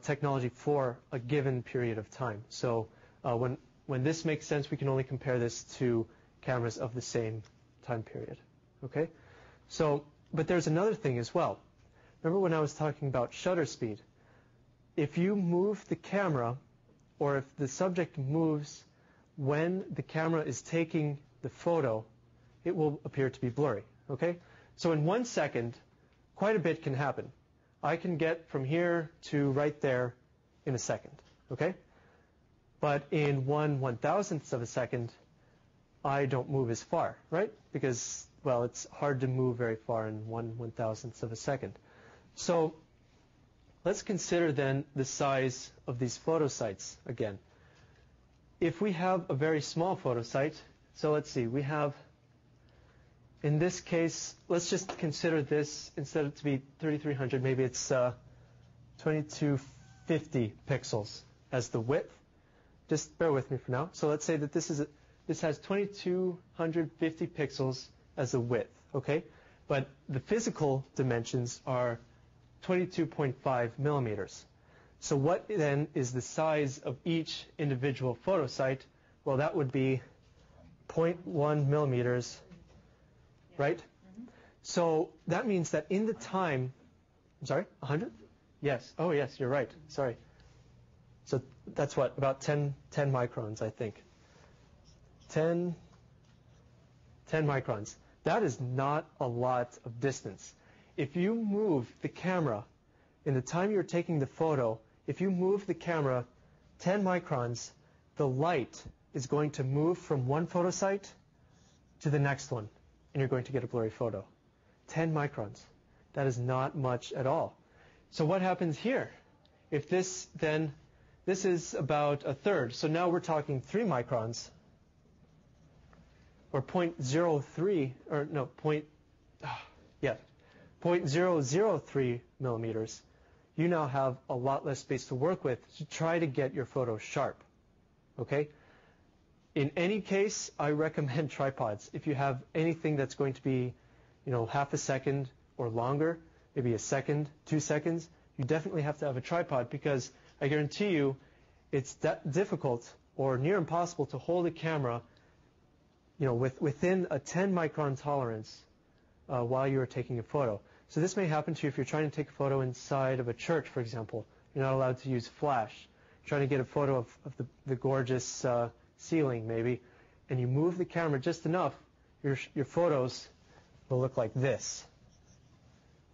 technology for a given period of time. So when this makes sense, we can only compare this to cameras of the same time period. Okay? So, but there's another thing as well. Remember when I was talking about shutter speed? If you move the camera, or if the subject moves when the camera is taking the photo, it will appear to be blurry. Okay? So in 1 second, quite a bit can happen. I can get from here to right there in a second. Okay? But in 1/1000th of a second, I don't move as far, right? Because, well, it's hard to move very far in 1/1000th of a second. So let's consider then the size of these photosites again. If we have a very small photosite, so let's see, we have, in this case, let's just consider this, instead of to be 3300, maybe it's 2250 pixels as the width. Just bear with me for now. So let's say that this has 2250 pixels as the width, okay? But the physical dimensions are 22.5 millimeters. So what then is the size of each individual photosite? Well, that would be 0.1 millimeters, right? So that means that in the time, I'm sorry, 100? Yes. Oh, yes, you're right. Sorry. So that's what, about 10 microns, I think. 10 microns. That is not a lot of distance. If you move the camera, in the time you're taking the photo, if you move the camera 10 microns, the light is going to move from one photosite to the next one, and you're going to get a blurry photo. 10 microns. That is not much at all. So what happens here? If this then, this is about a third, so now we're talking 3 microns, or 0.03, or no, 0.003 millimeters. You now have a lot less space to work with to try to get your photo sharp. Okay? In any case, I recommend tripods. If you have anything that's going to be, half a second or longer, maybe a second, 2 seconds, you definitely have to have a tripod, because I guarantee you it's difficult or near impossible to hold a camera within a 10 micron tolerance while you are taking a photo. So this may happen to you if you're trying to take a photo inside of a church, for example. You're not allowed to use flash. You're trying to get a photo of the gorgeous ceiling, maybe, and you move the camera just enough, your photos will look like this.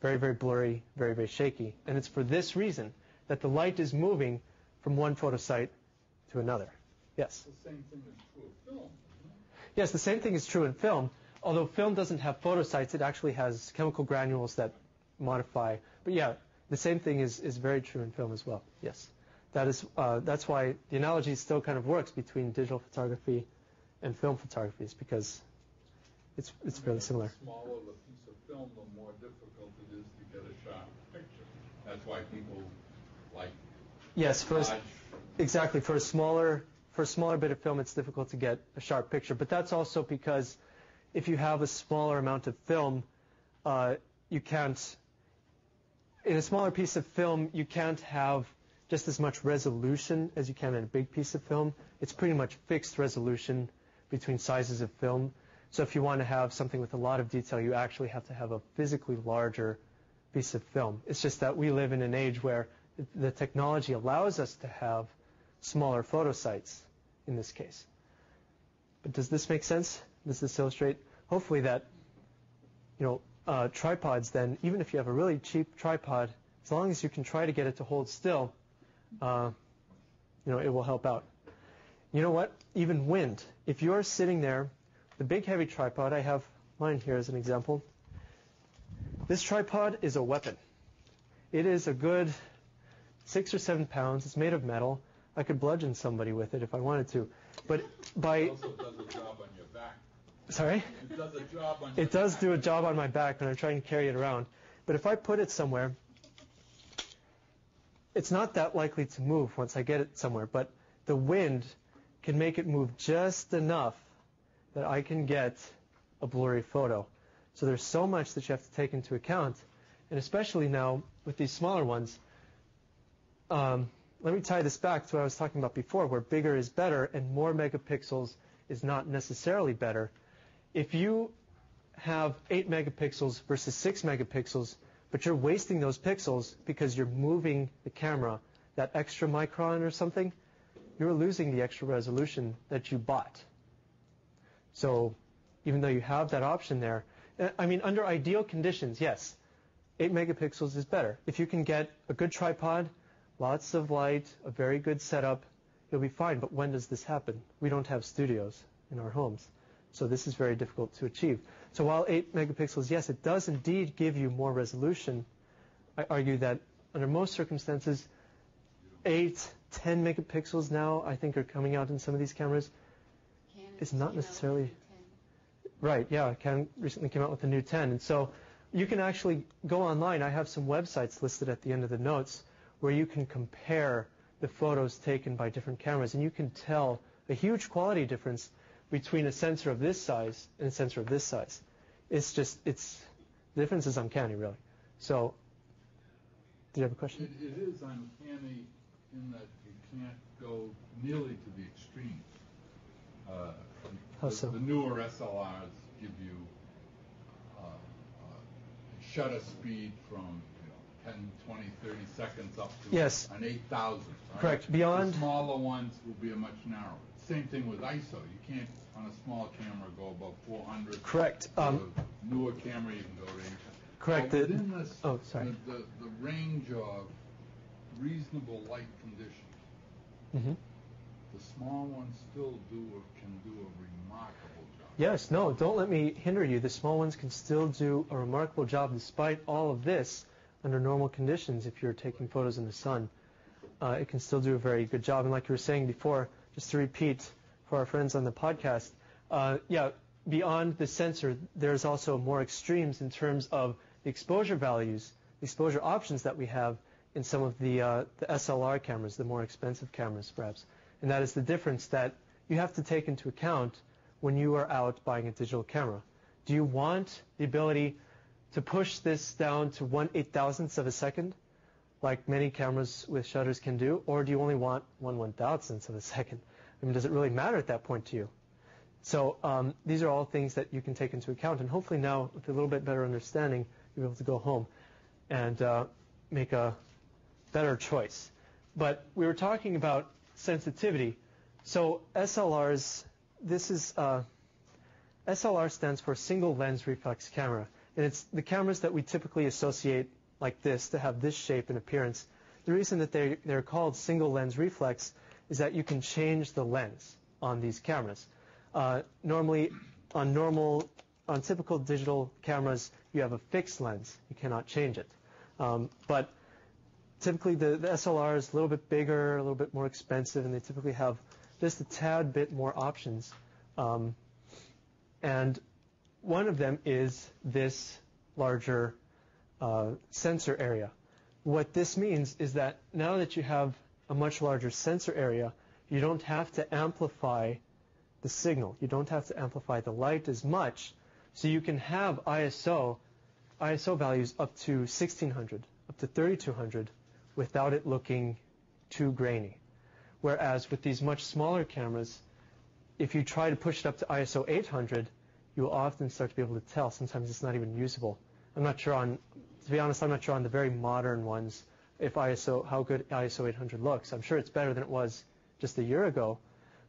Very, very blurry, very, very shaky. And it's for this reason that the light is moving from one photosite to another. Yes? The same thing is true of film, isn't it? Yes, the same thing is true in film. Although film doesn't have photosites, it actually has chemical granules that modify. But yeah, the same thing is very true in film as well. Yes, that's why the analogy still kind of works between digital photography and film photography, is because it's fairly similar. The smaller the piece of film, the more difficult it is to get a sharp picture. That's why people like. Yes, exactly. For a smaller bit of film, it's difficult to get a sharp picture. But that's also because if you have a smaller amount of film, you can't. In a smaller piece of film, you can't have just as much resolution as you can in a big piece of film. It's pretty much fixed resolution between sizes of film. So if you want to have something with a lot of detail, you actually have to have a physically larger piece of film. It's just that we live in an age where the technology allows us to have smaller photosites in this case. But does this make sense? Does this illustrate? Hopefully that, tripods then, even if you have a really cheap tripod, as long as you can try to get it to hold still, it will help out. You know what? Even wind. If you're sitting there, the big heavy tripod, I have mine here as an example. This tripod is a weapon. It is a good 6 or 7 pounds. It's made of metal. I could bludgeon somebody with it if I wanted to. But It also does a job on your back. Sorry? It does a job on your It does back. do a job on my back when I'm trying to carry it around. But if I put it somewhere, it's not that likely to move once I get it somewhere. But the wind can make it move just enough that I can get a blurry photo. So there's so much that you have to take into account. And especially now with these smaller ones, let me tie this back to what I was talking about before, where bigger is better and more megapixels is not necessarily better. If you have 8 megapixels versus 6 megapixels, but you're wasting those pixels because you're moving the camera that extra micron or something, you're losing the extra resolution that you bought. So even though you have that option there. I mean, under ideal conditions, yes, 8 megapixels is better. If you can get a good tripod, lots of light, a very good setup, you'll be fine. But when does this happen? We don't have studios in our homes. So this is very difficult to achieve. So while 8 megapixels, yes, it does indeed give you more resolution, I argue that under most circumstances, 8, 10 megapixels now, I think, are coming out in some of these cameras. It's not necessarily... Right, yeah, Canon recently came out with a new 10. And so you can actually go online. I have some websites listed at the end of the notes where you can compare the photos taken by different cameras, and you can tell a huge quality difference between a sensor of this size and a sensor of this size. The difference is uncanny, really. So, do you have a question? It is uncanny in that you can't go nearly to the extremes. How so? The newer SLRs give you a shutter speed from 10, 20, 30 seconds up to yes. an 8,000. Right? Correct. Beyond the smaller ones will be a much narrower. Same thing with ISO. You can't, on a small camera, go above 400. Correct. With a newer camera, you can go to 800. Correct. Within this, sorry. The range of reasonable light conditions, mm-hmm. the small ones still can do a remarkable job. Yes, no, don't let me hinder you. The small ones can still do a remarkable job despite all of this under normal conditions. If you're taking photos in the sun, it can still do a very good job. And like you were saying before, just to repeat for our friends on the podcast, beyond the sensor, there's also more extremes in terms of the exposure values, the exposure options that we have in some of the SLR cameras, the more expensive cameras perhaps. And that is the difference that you have to take into account when you are out buying a digital camera. Do you want the ability to push this down to 1/8,000th of a second, like many cameras with shutters can do, or do you only want 1/1000th of a second? I mean, does it really matter at that point to you? So these are all things that you can take into account, and hopefully now, with a little bit better understanding, you'll be able to go home and make a better choice. But we were talking about sensitivity. So SLRs, SLR stands for single lens reflex camera. And it's the cameras that we typically associate like this, to have this shape and appearance. The reason that they're called single lens reflex is that you can change the lens on these cameras. Normally, on typical digital cameras, you have a fixed lens. You cannot change it. But typically, the SLR is a little bit bigger, a little bit more expensive, and they typically have just a tad bit more options. And one of them is this larger sensor area. What this means is that now that you have a much larger sensor area, you don't have to amplify the signal. You don't have to amplify the light as much, so you can have ISO values up to 1600, up to 3200, without it looking too grainy. Whereas with these much smaller cameras, if you try to push it up to ISO 800, you'll often start to be able to tell. Sometimes it's not even usable. To be honest, I'm not sure on the very modern ones how good ISO 800 looks. I'm sure it's better than it was just a year ago,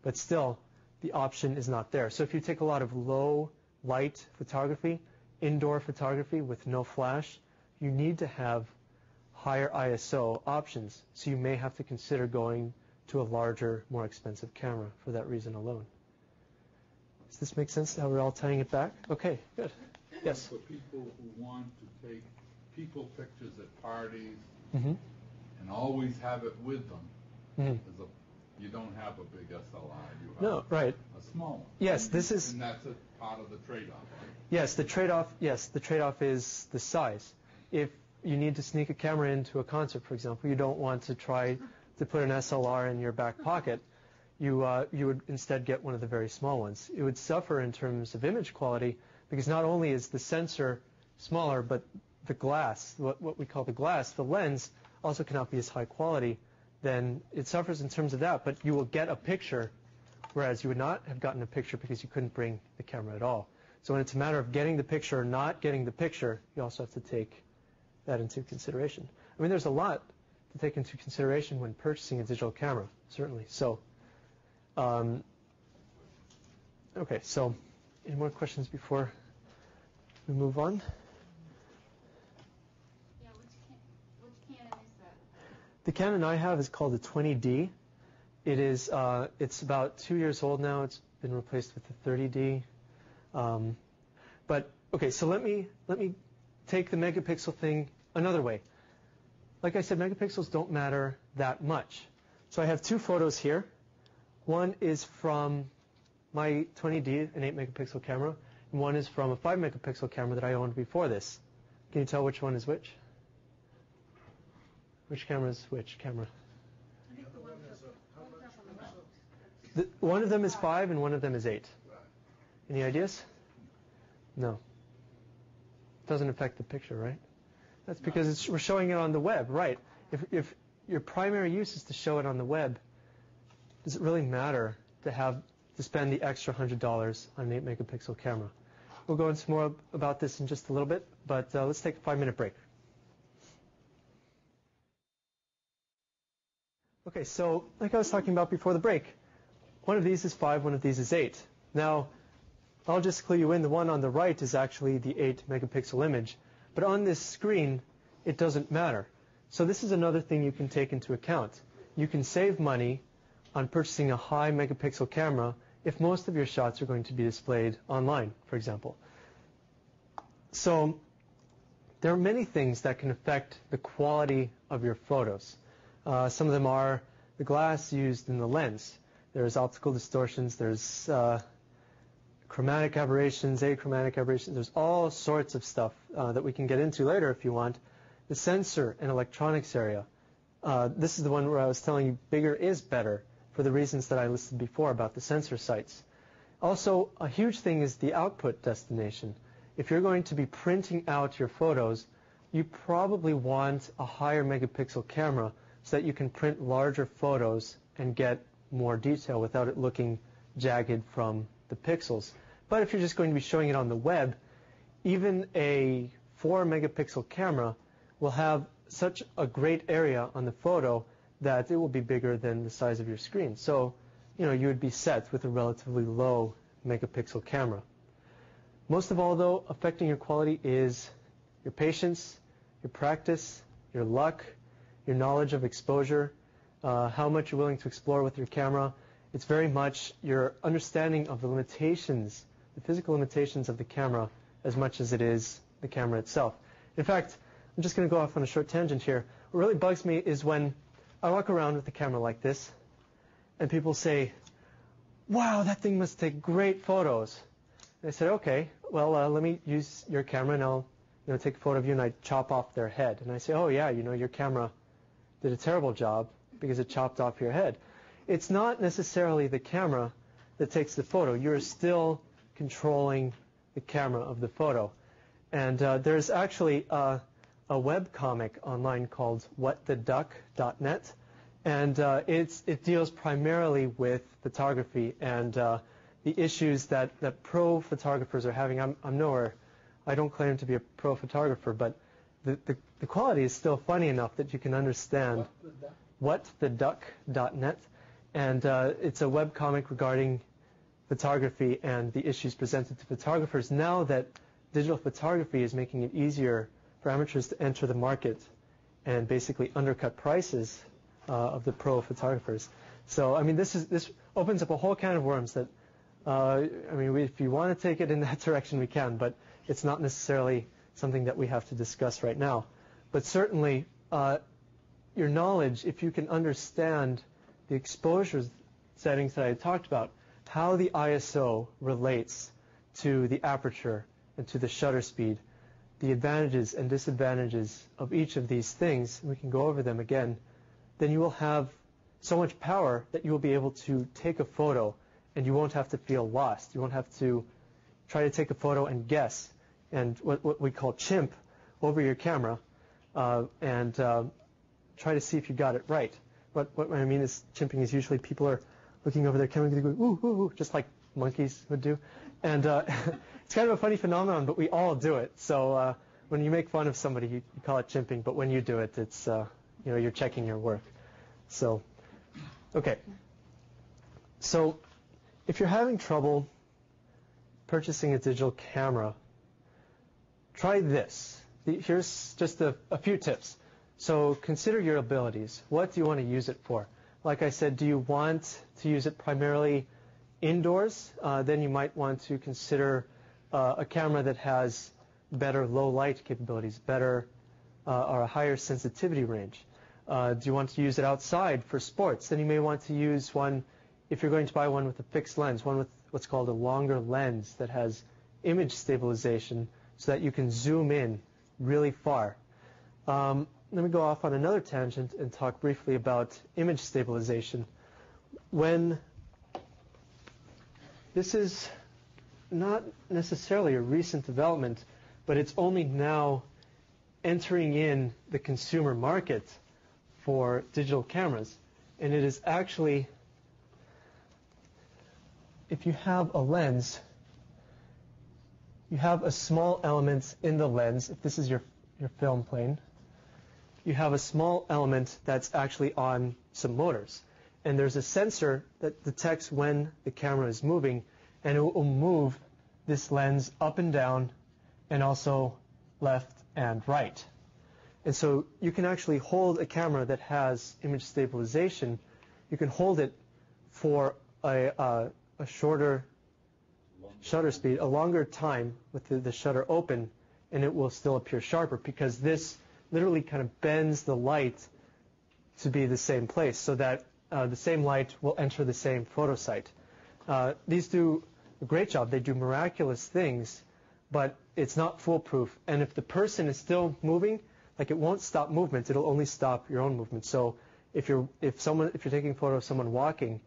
but still, the option is not there. So if you take a lot of low light photography, indoor photography with no flash, you need to have higher ISO options. So you may have to consider going to a larger, more expensive camera for that reason alone. Does this make sense how we're all tying it back? Okay, good. Yes? For people who want to take people pictures at parties mm-hmm. and always have it with them, mm-hmm. You don't have a big SLR. You have no, right. a small one. Yes, this is... And that's a part of the trade-off, right? Yes, the trade-off is the size. If you need to sneak a camera into a concert, for example, you don't want to try to put an SLR in your back pocket. You would instead get one of the very small ones. It would suffer in terms of image quality because not only is the sensor smaller, but the glass, what we call the glass, the lens, also cannot be as high quality. Then it suffers in terms of that, but you will get a picture, whereas you would not have gotten a picture because you couldn't bring the camera at all. So when it's a matter of getting the picture or not getting the picture, you also have to take that into consideration. I mean, there's a lot to take into consideration when purchasing a digital camera, certainly. So, okay, so Any more questions before we move on? Yeah, which Canon is that? The Canon I have is called the 20D. It is it's about 2 years old now. It's been replaced with the 30D. But okay, so let me take the megapixel thing another way. Like I said, megapixels don't matter that much. So I have two photos here. One is from my 20D, an 8 megapixel camera, and one is from a 5 megapixel camera that I owned before this. Can you tell which one is which? Which camera is which camera? I think the one that's on the left. One of them is 5 and one of them is 8. Any ideas? No. Doesn't affect the picture, right? That's because we're showing it on the web, right? If your primary use is to show it on the web, does it really matter to spend the extra $100 on an 8 megapixel camera? We'll go into more about this in just a little bit, but let's take a 5-minute break. Okay, so like I was talking about before the break, one of these is 5, one of these is 8. Now, I'll just clue you in, the one on the right is actually the 8 megapixel image, but on this screen, it doesn't matter. So this is another thing you can take into account. You can save money on purchasing a high megapixel camera if most of your shots are going to be displayed online, for example. So there are many things that can affect the quality of your photos. Some of them are the glass used in the lens. There's optical distortions, there's chromatic aberrations, achromatic aberrations. There's all sorts of stuff that we can get into later if you want. The sensor and electronics area. This is the one where I was telling you bigger is better for the reasons that I listed before about the sensor sites. Also, a huge thing is the output destination. If you're going to be printing out your photos, you probably want a higher megapixel camera so that you can print larger photos and get more detail without it looking jagged from the pixels. But if you're just going to be showing it on the web, even a 4 megapixel camera will have such a great area on the photo that it will be bigger than the size of your screen. So, you would be set with a relatively low megapixel camera. Most of all, though, affecting your quality is your patience, your practice, your luck, your knowledge of exposure, how much you're willing to explore with your camera. It's very much your understanding of the limitations, the physical limitations of the camera, as much as it is the camera itself. In fact, I'm just going to go off on a short tangent here. What really bugs me is when I walk around with a camera like this, and people say, "Wow, that thing must take great photos." And I said, "Okay, well, let me use your camera, and I'll take a photo of you," and I chop off their head. And I say, "Oh, yeah, your camera did a terrible job because it chopped off your head." It's not necessarily the camera that takes the photo. You're still controlling the camera of the photo. And there's actually a web comic online called whattheduck.net, and it deals primarily with photography and the issues that pro photographers are having. I'm nowhere. I don't claim to be a pro photographer, but the quality is still funny enough that you can understand. Whattheduck.net, and it's a web comic regarding photography and the issues presented to photographers now that digital photography is making it easier for amateurs to enter the market and basically undercut prices of the pro photographers. So, this opens up a whole can of worms that, if you want to take it in that direction, we can, but it's not necessarily something that we have to discuss right now. But certainly, your knowledge, if you can understand the exposure settings that I talked about, how the ISO relates to the aperture and to the shutter speed, the advantages and disadvantages of each of these things, and we can go over them again, then you will have so much power that you will be able to take a photo and you won't have to feel lost. You won't have to try to take a photo and guess and what we call chimp over your camera and try to see if you got it right. What I mean is chimping is usually people are looking over their camera and going, ooh, ooh, ooh, just like monkeys would do. And it's kind of a funny phenomenon, but we all do it. So when you make fun of somebody, you call it chimping, but when you do it, it's, you're checking your work. So, okay. So if you're having trouble purchasing a digital camera, try this. Here's just a few tips. So consider your abilities. What do you want to use it for? Like I said, do you want to use it primarily indoors? Then you might want to consider a camera that has better low light capabilities, better or a higher sensitivity range. Do you want to use it outside for sports? Then you may want to use one, if you're going to buy one with a fixed lens, one with what's called a longer lens that has image stabilization so that you can zoom in really far. Let me go off on another tangent and talk briefly about image stabilization. This is not necessarily a recent development, but it's only now entering in the consumer market for digital cameras. And it is actually, if you have a lens, you have a small element in the lens. If this is your film plane, you have a small element that's actually on some motors. And there's a sensor that detects when the camera is moving, and it will move this lens up and down and also left and right. And so you can actually hold a camera that has image stabilization. You can hold it for a shorter shutter speed, a longer time with the shutter open, and it will still appear sharper because this literally kind of bends the light to be the same place so that the same light will enter the same photo site. These do a great job. They do miraculous things, but it's not foolproof. And if the person is still moving, like it won't stop movement, it'll only stop your own movement. So if you're taking a photo of someone walking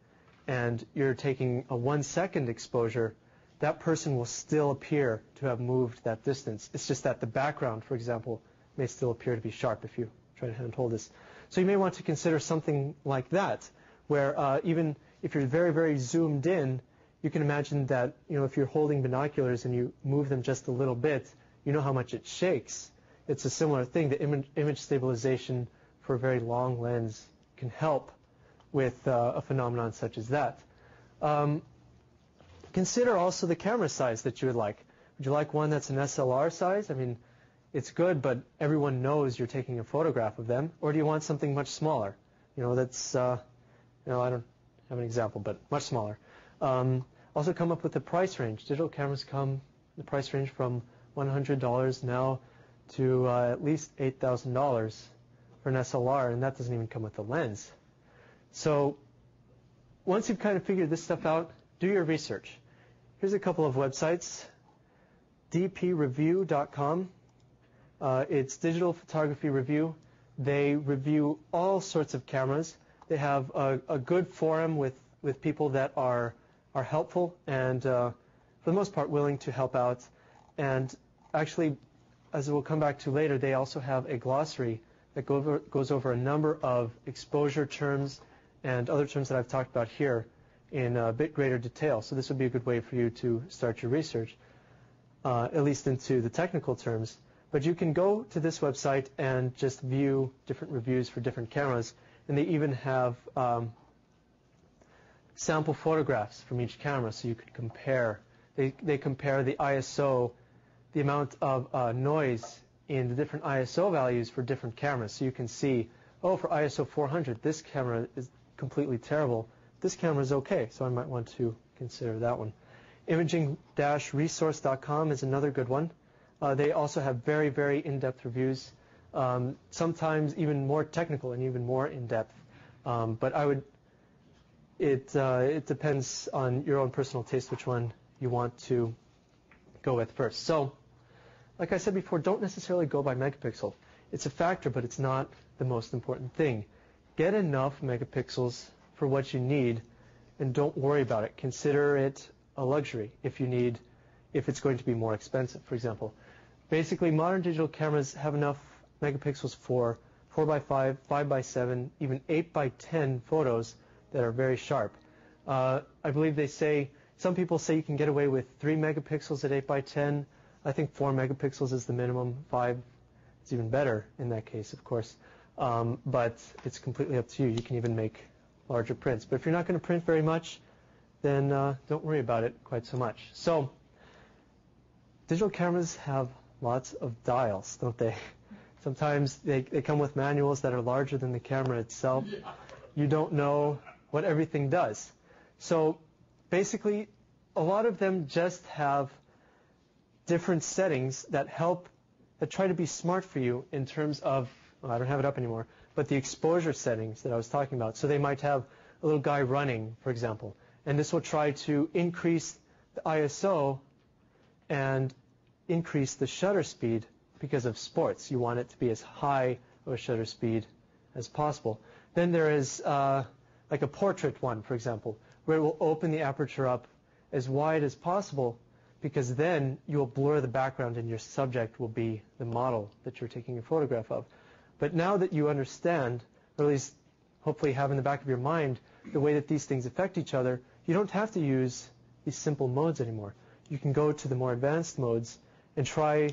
and you're taking a 1 second exposure, that person will still appear to have moved that distance. It's just that the background, for example, may still appear to be sharp if you try to hand hold this. So you may want to consider something like that, where even if you're very, very zoomed in, you can imagine that, if you're holding binoculars and you move them just a little bit, you know how much it shakes. It's a similar thing. The image stabilization for a very long lens can help with a phenomenon such as that. Consider also the camera size that you would like. Would you like one that's an SLR size? I mean, it's good, but everyone knows you're taking a photograph of them. Or do you want something much smaller? That's, I don't have an example, but much smaller. Also come up with a price range. Digital cameras come the price range from $100 now to at least $8,000 for an SLR, and that doesn't even come with the lens. So once you've kind of figured this stuff out, do your research. Here's a couple of websites. dpreview.com. It's Digital Photography Review. They review all sorts of cameras. They have a good forum with people that are helpful and, for the most part, willing to help out. And actually, as we'll come back to later, they also have a glossary that goes over a number of exposure terms and other terms that I've talked about here in a bit greater detail. So this would be a good way for you to start your research, at least into the technical terms. But you can go to this website and just view different reviews for different cameras. And they even have sample photographs from each camera so you could compare. They compare the ISO, the amount of noise in the different ISO values for different cameras. So you can see, for ISO 400, this camera is completely terrible. This camera is okay, so I might want to consider that one. Imaging-resource.com is another good one. They also have very, very in-depth reviews, sometimes even more technical and even more in-depth. But it depends on your own personal taste which one you want to go with first. So, like I said before, don't necessarily go by megapixel. It's a factor, but it's not the most important thing. Get enough megapixels for what you need, and don't worry about it. Consider it a luxury if it's going to be more expensive, for example. Basically, modern digital cameras have enough megapixels for 4x5, 5x7, even 8x10 photos that are very sharp. I believe some people say you can get away with 3 megapixels at 8x10. I think 4 megapixels is the minimum. 5 is even better in that case, of course. But it's completely up to you. You can even make larger prints. But if you're not going to print very much, then don't worry about it quite so much. So digital cameras have lots of dials, don't they? Sometimes they come with manuals that are larger than the camera itself. You don't know what everything does. So basically, a lot of them just have different settings that try to be smart for you in terms of, well, I don't have it up anymore, but the exposure settings that I was talking about. So they might have a little guy running, for example, and this will try to increase the ISO and increase the shutter speed because of sports. You want it to be as high of a shutter speed as possible. Then there is like a portrait one, for example, where it will open the aperture up as wide as possible, because then you will blur the background and your subject will be the model that you're taking a photograph of. But now that you understand, or at least hopefully have in the back of your mind, the way that these things affect each other, you don't have to use these simple modes anymore. You can go to the more advanced modes and try,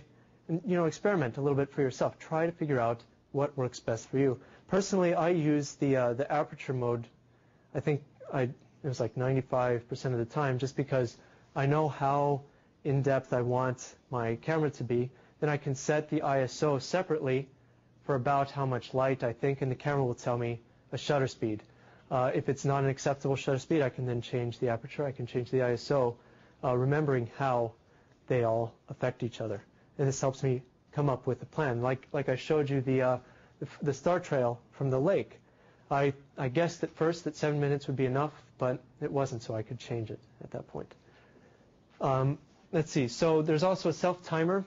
experiment a little bit for yourself. Try to figure out what works best for you. Personally, I use the aperture mode. I think it was like 95% of the time, just because I know how in-depth I want my camera to be. Then I can set the ISO separately for about how much light I think, and the camera will tell me a shutter speed. If it's not an acceptable shutter speed, I can then change the aperture. I can change the ISO, remembering how they all affect each other. And this helps me come up with a plan. Like I showed you the star trail from the lake. I guessed at first that 7 minutes would be enough, but it wasn't, so I could change it at that point. Let's see. So there's also a self-timer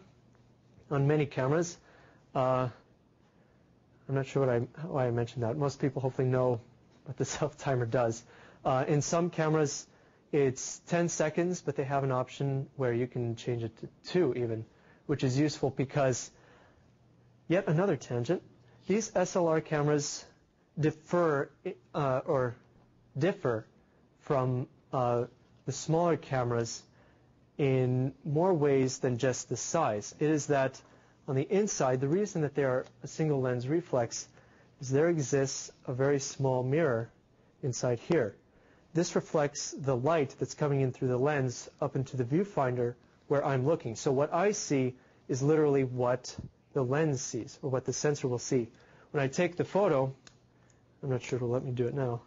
on many cameras. I'm not sure why I mentioned that. Most people hopefully know what the self-timer does. In some cameras, it's 10 seconds, but they have an option where you can change it to 2 even, which is useful because, yet another tangent, these SLR cameras differ from the smaller cameras in more ways than just the size. It is that on the inside, the reason that they are a single lens reflex is there exists a very small mirror inside here. This reflects the light that's coming in through the lens up into the viewfinder where I'm looking. So what I see is literally what the lens sees, or what the sensor will see. When I take the photo, I'm not sure it'll let me do it now.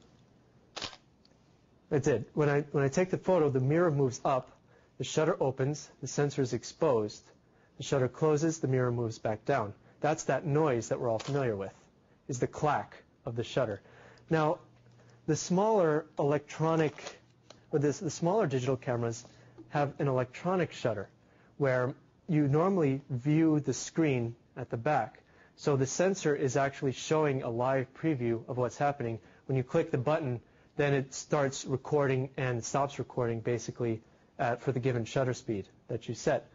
It did. When I take the photo, the mirror moves up, the shutter opens, the sensor is exposed. The shutter closes, the mirror moves back down. That's that noise that we're all familiar with, is the clack of the shutter. Now, the smaller the smaller digital cameras have an electronic shutter, where you normally view the screen at the back. So the sensor is actually showing a live preview of what's happening. When you click the button, then it starts recording and stops recording basically for the given shutter speed that you set.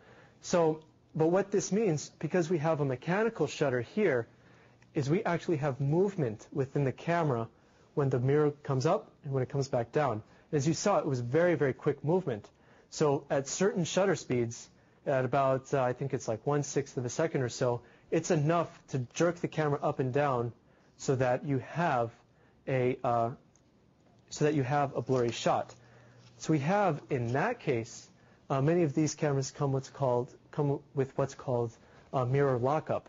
But what this means, because we have a mechanical shutter here, is we actually have movement within the camera when the mirror comes up and when it comes back down. As you saw, it was very, very quick movement. So at certain shutter speeds, at about, I think it's like 1/6 of a second or so, it's enough to jerk the camera up and down so that you have a blurry shot. So we have, in that case, many of these cameras come with what's called mirror lockup.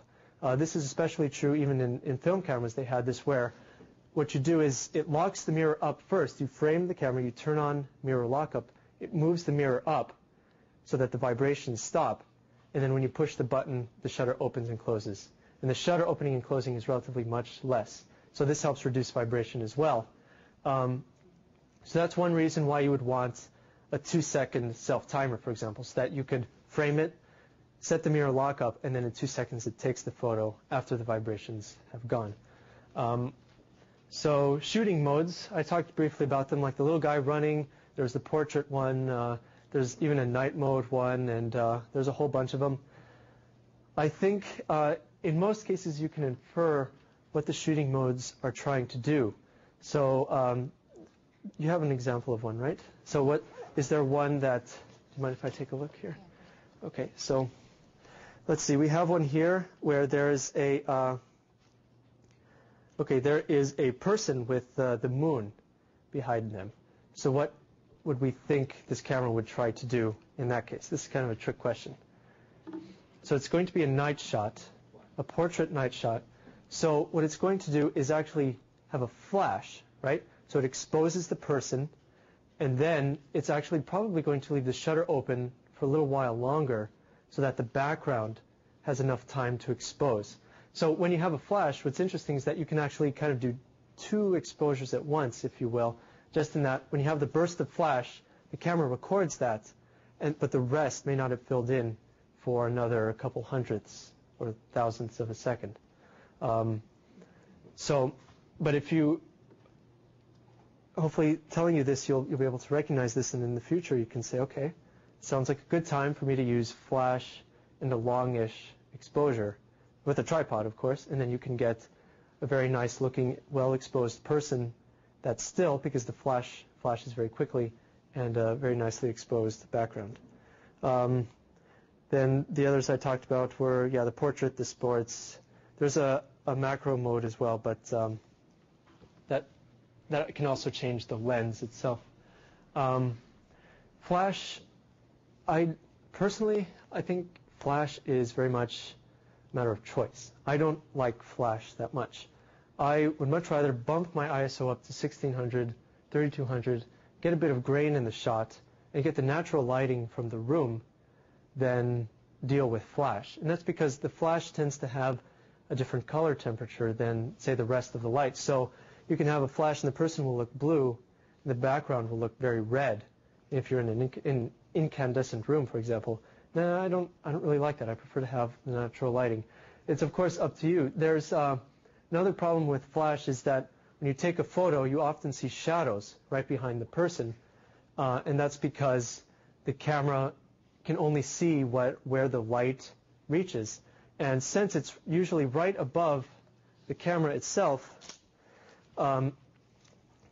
This is especially true even in film cameras. They had this where what you do is it locks the mirror up first. You frame the camera, you turn on mirror lockup. It moves the mirror up so that the vibrations stop. And then when you push the button, the shutter opens and closes. And the shutter opening and closing is relatively much less. So this helps reduce vibration as well. So that's one reason why you would want a 2-second self-timer, for example, so that you could frame it, set the mirror lockup, and then in 2 seconds it takes the photo after the vibrations have gone. So shooting modes, I talked briefly about them, like the little guy running. There's the portrait one. There's even a night mode one, and there's a whole bunch of them. I think in most cases you can infer what the shooting modes are trying to do. So you have an example of one, right? So is there one that, do you mind if I take a look here? Okay, so let's see. We have one here where there is there is a person with the moon behind them. So what would we think this camera would try to do in that case? This is kind of a trick question. So it's going to be a night shot, a portrait night shot. So what it's going to do is actually have a flash, right? So it exposes the person, and then it's actually probably going to leave the shutter open for a little while longer so that the background has enough time to expose. So when you have a flash, what's interesting is that you can actually kind of do two exposures at once, if you will, just in that when you have the burst of flash, the camera records that, but the rest may not have filled in for another couple hundredths or thousandths of a second. But if you, hopefully telling you this, you'll be able to recognize this, and in the future you can say, okay, sounds like a good time for me to use flash and a longish exposure with a tripod, of course, and then you can get a very nice looking, well-exposed person that's still, because the flash flashes very quickly, and a very nicely exposed background. Then the others I talked about were, the portrait, the sports. There's a macro mode as well, but that can also change the lens itself. Flash, I think flash is very much a matter of choice. I don't like flash that much. I would much rather bump my ISO up to 1600, 3200, get a bit of grain in the shot, and get the natural lighting from the room than deal with flash. And that's because the flash tends to have a different color temperature than, say, the rest of the light. So you can have a flash and the person will look blue, and the background will look very red. If you're in an incandescent room, for example, no, I don't really like that. I prefer to have the natural lighting. It's, of course, up to you. There's another problem with flash is that when you take a photo, you often see shadows right behind the person, and that's because the camera can only see where the light reaches. And since it's usually right above the camera itself,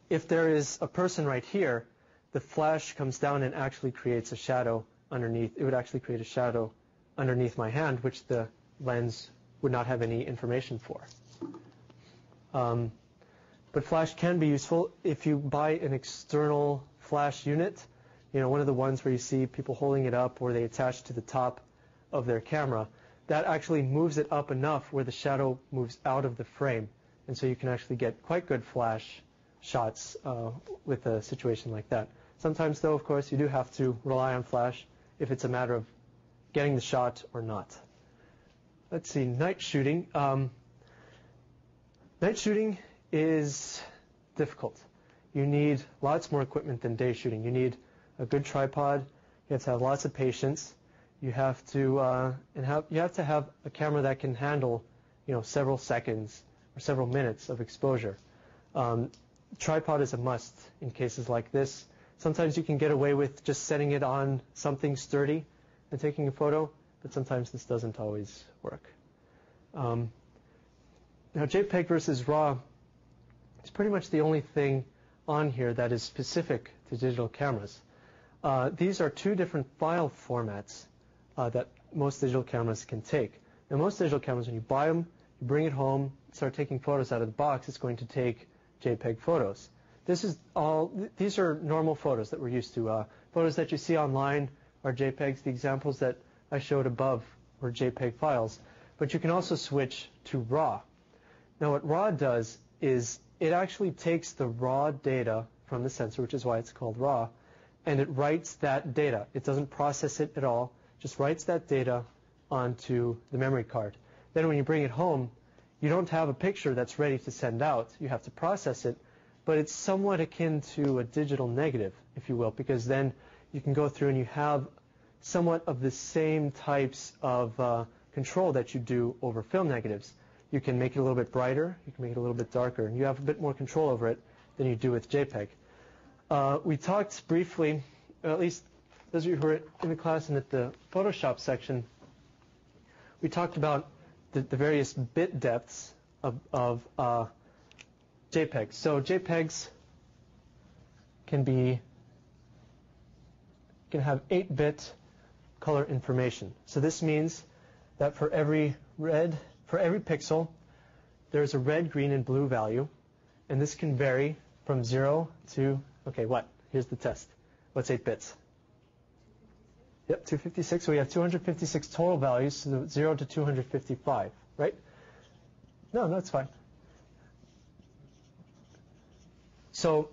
if there is a person right here, the flash comes down and actually creates a shadow underneath. It would actually create a shadow underneath my hand, which the lens would not have any information for. But flash can be useful if you buy an external flash unit, one of the ones where you see people holding it up or they attach to the top of their camera. That actually moves it up enough where the shadow moves out of the frame. And so you can actually get quite good flash shots with a situation like that. Sometimes, though, of course, you do have to rely on flash if it's a matter of getting the shot or not. Let's see, night shooting. Night shooting is difficult. You need lots more equipment than day shooting. You need a good tripod. You have to have lots of patience. You have to have a camera that can handle, several seconds or several minutes of exposure. Tripod is a must in cases like this. Sometimes you can get away with just setting it on something sturdy and taking a photo, but sometimes this doesn't always work. Now, JPEG versus RAW is pretty much the only thing on here that is specific to digital cameras. These are two different file formats that most digital cameras can take. Now, most digital cameras, when you buy them, you bring it home, start taking photos out of the box, it's going to take JPEG photos. These are normal photos that we're used to. Photos that you see online are JPEGs. The examples that I showed above were JPEG files. But you can also switch to RAW. Now, what RAW does is it actually takes the raw data from the sensor, which is why it's called RAW, and it writes that data. It doesn't process it at all, just writes that data onto the memory card. Then when you bring it home, you don't have a picture that's ready to send out. You have to process it, but it's somewhat akin to a digital negative, if you will, because then you can go through and you have somewhat of the same types of control that you do over film negatives. You can make it a little bit brighter, you can make it a little bit darker, and you have a bit more control over it than you do with JPEG. We talked briefly, at least those of you who were in the class and at the Photoshop section, we talked about the various bit depths of JPEGs. So JPEGs can have 8-bit color information. So this means that for every pixel, there's a red, green, and blue value, and this can vary from 0 to, okay, what? Here's the test. What's 8 bits? Yep, 256. So we have 256 total values, so 0 to 255, right? No, it's fine. So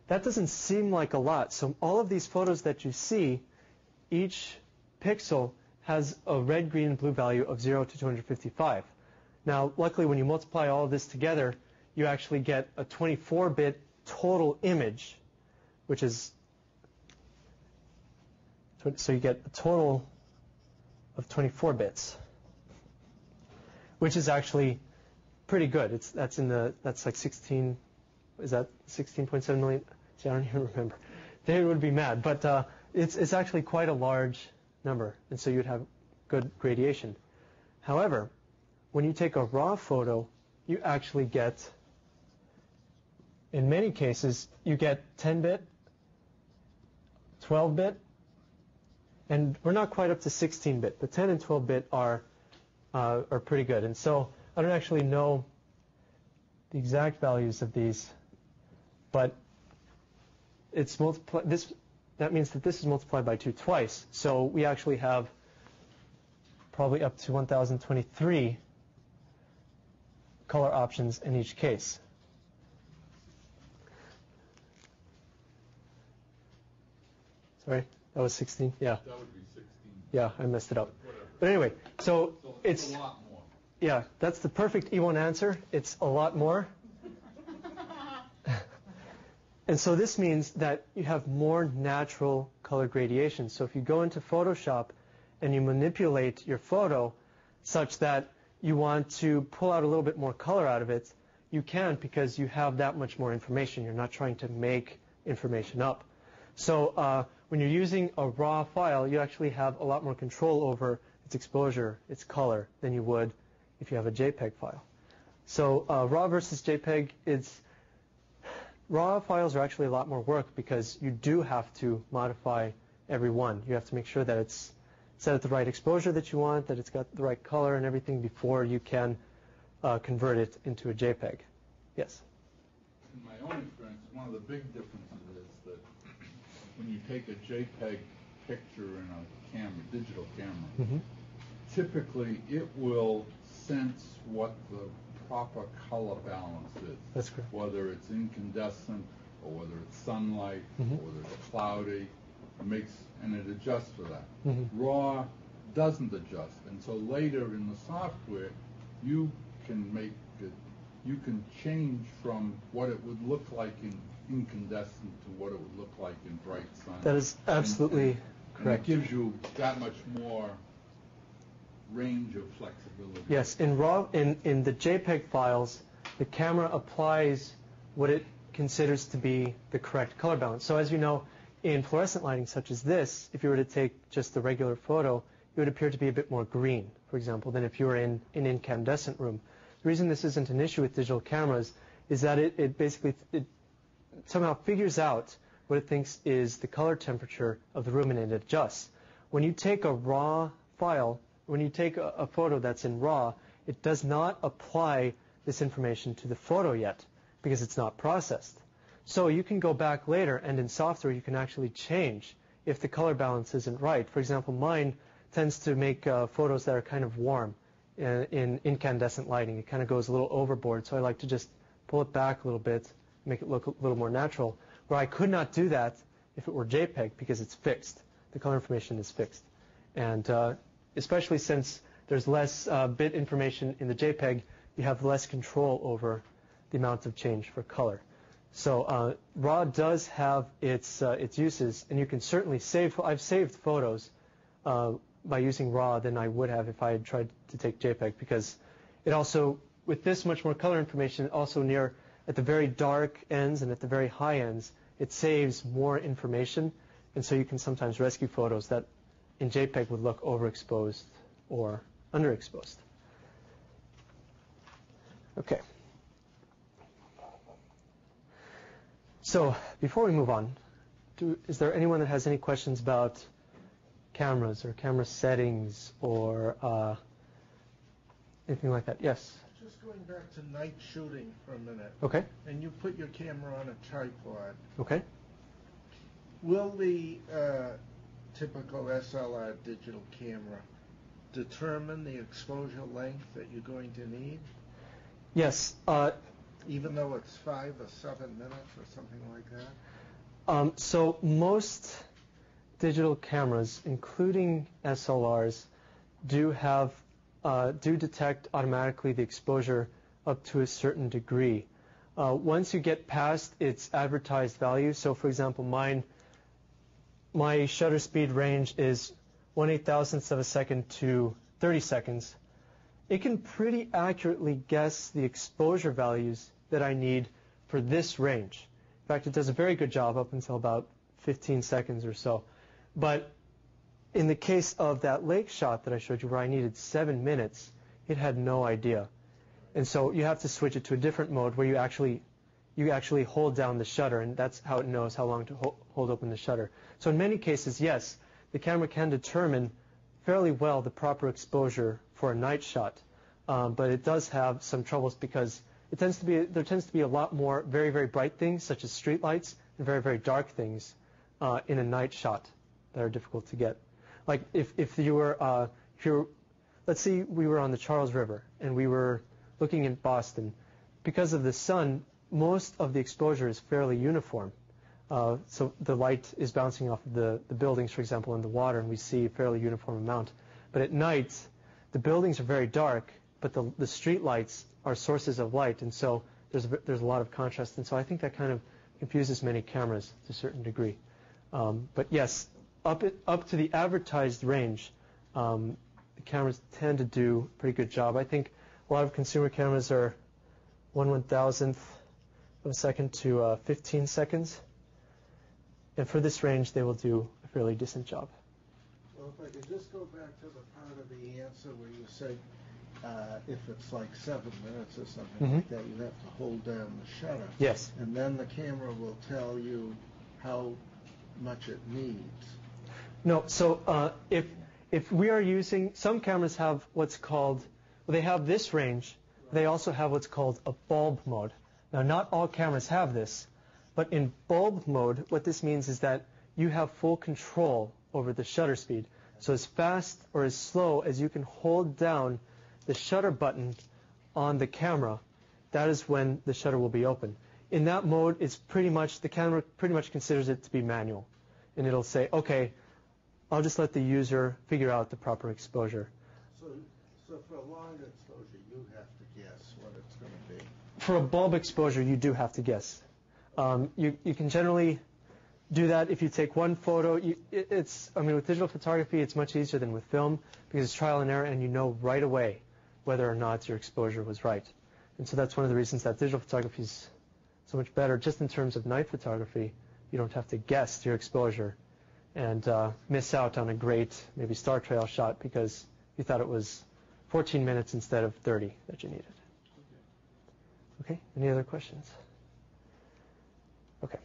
that doesn't seem like a lot. So all of these photos that you see, each pixel has a red, green, and blue value of 0 to 255. Now, luckily, when you multiply all of this together, you actually get a 24-bit total image, which is, so you get a total of 24 bits, which is actually pretty good. That's like 16, is that 16.7 million? See, I don't even remember. David would be mad, but it's actually quite a large number, and so you'd have good gradation. However, when you take a raw photo, you actually get, in many cases, you get 10-bit, 12-bit, and we're not quite up to 16-bit. The 10 and 12-bit are pretty good. And so I don't actually know the exact values of these, but it's that means that this is multiplied by 2 twice. So we actually have probably up to 1,023 color options in each case. Sorry, that was 16? Yeah. That would be 16. Yeah, I messed it up. Whatever. But anyway, so It's a lot more. Yeah, that's the perfect E1 answer. It's a lot more. And so this means that you have more natural color gradation. So if you go into Photoshop and you manipulate your photo such that you want to pull out a little bit more color out of it, you can, because you have that much more information. You're not trying to make information up. So when you're using a raw file, you actually have a lot more control over its exposure, its color, than you would if you have a JPEG file. So raw versus JPEG, raw files are actually a lot more work because you do have to modify every one. You have to make sure that it's set at the right exposure that you want, that it's got the right color and everything before you can convert it into a JPEG. Yes? In my own experience, one of the big differences is that when you take a JPEG picture in a digital camera, typically it will sense what the proper color balance is. That's correct. Whether it's incandescent or whether it's sunlight or whether it's cloudy, and it adjusts for that. Raw doesn't adjust, and so later in the software you can change from what it would look like in incandescent to what it would look like in bright sun. That is absolutely correct. And it gives you that much more range of flexibility. Yes, in the JPEG files, the camera applies what it considers to be the correct color balance. So as you know, in fluorescent lighting such as this, if you were to take just the regular photo, it would appear to be a bit more green, for example, than if you were in an incandescent room. The reason this isn't an issue with digital cameras is that it basically somehow figures out what it thinks is the color temperature of the room, and it adjusts. When you take a raw file, when you take a photo that's in RAW, it does not apply this information to the photo yet because it's not processed. So you can go back later, and in software you can actually change if the color balance isn't right. For example, mine tends to make photos that are kind of warm in incandescent lighting. It kind of goes a little overboard, so I like to just pull it back a little bit, make it look a little more natural, where I could not do that if it were JPEG because it's fixed. The color information is fixed. And especially since there's less bit information in the JPEG, you have less control over the amount of change for color. So RAW does have its uses, and you can certainly save. I've saved photos by using RAW than I would have if I had tried to take JPEG, because it also, with this much more color information, also at the very dark ends and at the very high ends, it saves more information, and so you can sometimes rescue photos that in JPEG would look overexposed or underexposed. Okay. So before we move on, is there anyone that has any questions about cameras or camera settings or anything like that? Yes? Just going back to night shooting for a minute. Okay. And you put your camera on a tripod. Okay. Will the typical SLR digital camera determine the exposure length that you're going to need, Yes. even though it's 5 or 7 minutes or something like that? So most digital cameras, including SLRs, do detect automatically the exposure up to a certain degree. Once you get past its advertised value, so for example, my shutter speed range is 1/8,000th of a second to 30 seconds. It can pretty accurately guess the exposure values that I need for this range. In fact, it does a very good job up until about 15 seconds or so. But in the case of that lake shot that I showed you where I needed 7 minutes, it had no idea. And so you have to switch it to a different mode where you actually hold down the shutter, and that's how it knows how long to hold open the shutter. So in many cases, yes, the camera can determine fairly well the proper exposure for a night shot, but it does have some troubles because there tends to be a lot more very, very bright things, such as streetlights, and very, very dark things in a night shot that are difficult to get. Like if you were, let's see, we were on the Charles River and we were looking in Boston. Because of the sun, most of the exposure is fairly uniform. So the light is bouncing off of the buildings, for example, in the water, and we see a fairly uniform amount. But at night, the buildings are very dark, but the street lights are sources of light, and so there's a lot of contrast. And so I think that kind of confuses many cameras to a certain degree. But yes, up to the advertised range, the cameras tend to do a pretty good job. I think a lot of consumer cameras are 1/1000th of a second to 15 seconds. And for this range, they will do a fairly decent job. Well, if I could just go back to the part of the answer where you said if it's like 7 minutes or something like that, you have to hold down the shutter. Yes. And then the camera will tell you how much it needs. No, so if we are using, some cameras have what's called, well, they have this range. They also have what's called a bulb mode. Now, not all cameras have this, but in bulb mode, what this means is that you have full control over the shutter speed. So as fast or as slow as you can hold down the shutter button on the camera, that is when the shutter will be open. In that mode, the camera pretty much considers it to be manual. And it'll say, okay, I'll just let the user figure out the proper exposure. So for a longer exposure, you have to guess what it's going to be. For a bulb exposure, you do have to guess. You can generally do that if you take one photo. With digital photography, it's much easier than with film because it's trial and error, and you know right away whether or not your exposure was right. And so that's one of the reasons that digital photography is so much better. Just in terms of night photography, you don't have to guess your exposure and miss out on a great maybe star trail shot because you thought it was 14 minutes instead of 30 that you needed. Okay, any other questions? Okay.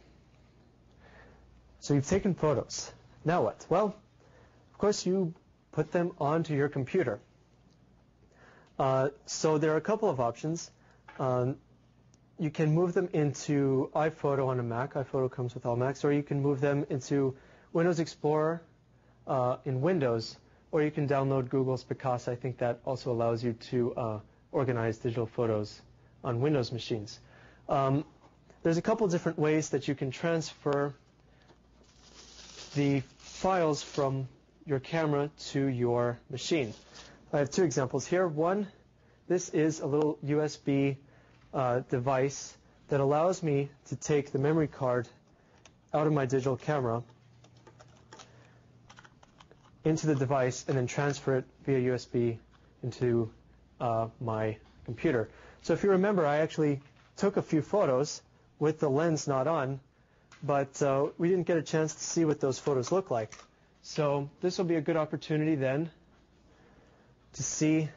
So you've taken photos. Now what? Well, of course you put them onto your computer. So there are a couple of options. You can move them into iPhoto on a Mac. iPhoto comes with all Macs. Or you can move them into Windows Explorer in Windows. Or you can download Google's Picasa. I think that also allows you to organize digital photos on Windows machines. There's a couple different ways that you can transfer the files from your camera to your machine. I have two examples here. One, this is a little USB device that allows me to take the memory card out of my digital camera into the device and then transfer it via USB into my computer. So if you remember, I actually took a few photos with the lens not on, but we didn't get a chance to see what those photos look like. So this will be a good opportunity then to see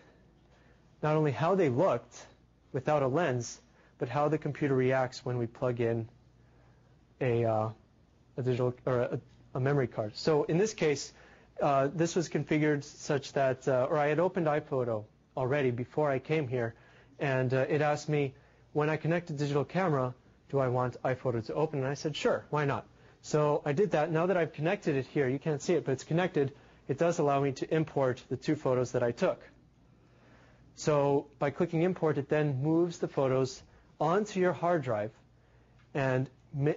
not only how they looked without a lens, but how the computer reacts when we plug in a digital or a memory card. So in this case, this was configured such that, or I had opened iPhoto already before I came here, and it asked me, when I connect a digital camera, do I want iPhoto to open? And I said, sure, why not? So I did that. Now that I've connected it here, you can't see it, but it's connected. It does allow me to import the 2 photos that I took. So by clicking import, it then moves the photos onto your hard drive. And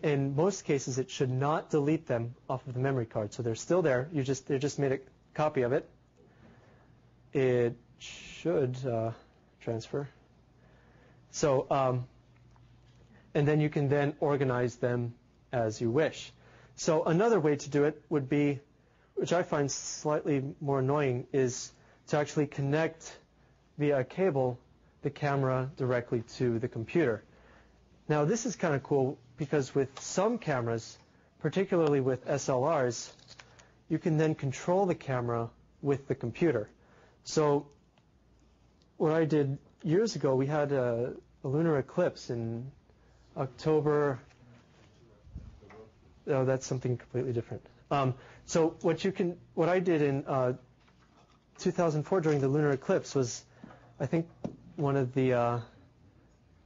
in most cases, it should not delete them off of the memory card. So they're still there. They just made a copy of it. It should transfer. So, and then you can then organize them as you wish. So another way to do it would be, which I find slightly more annoying, is to actually connect via a cable the camera directly to the computer. Now this is kind of cool because with some cameras, particularly with SLRs, you can then control the camera with the computer. So what I did years ago, we had a lunar eclipse in October. Oh, that's something completely different. So what I did in 2004 during the lunar eclipse was, I think one of the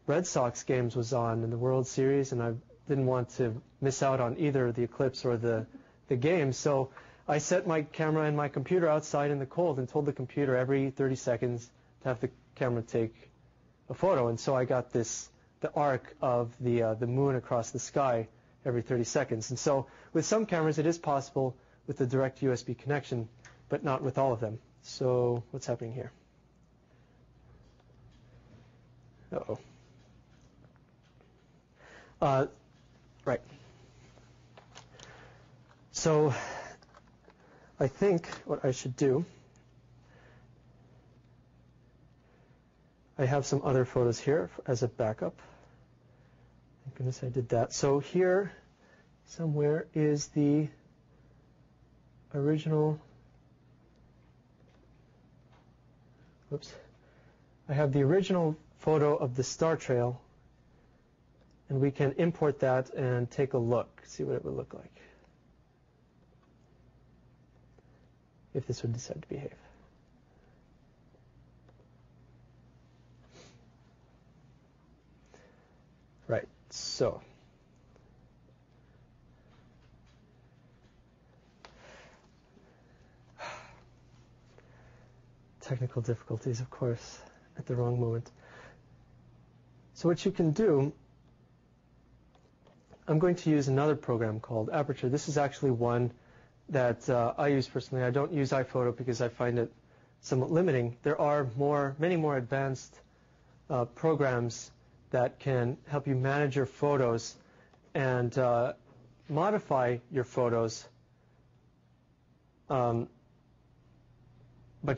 Red Sox games was on in the World Series, and I didn't want to miss out on either the eclipse or the game. So I set my camera and my computer outside in the cold and told the computer every 30 seconds to have the camera take a photo. And so I got the arc of the moon across the sky every 30 seconds. And so with some cameras, it is possible with the direct USB connection, but not with all of them. So what's happening here? Uh-oh. Right. So I think what I should do, I have some other photos here as a backup. Thank goodness I did that. So here somewhere is the original, whoops. I have the original photo of the star trail, and we can import that and take a look, see what it would look like if this would decide to behave. Right, so technical difficulties, of course, at the wrong moment. So what you can do, I'm going to use another program called Aperture. This is actually one that I use personally. I don't use iPhoto because I find it somewhat limiting. There are many more advanced programs that can help you manage your photos and modify your photos, but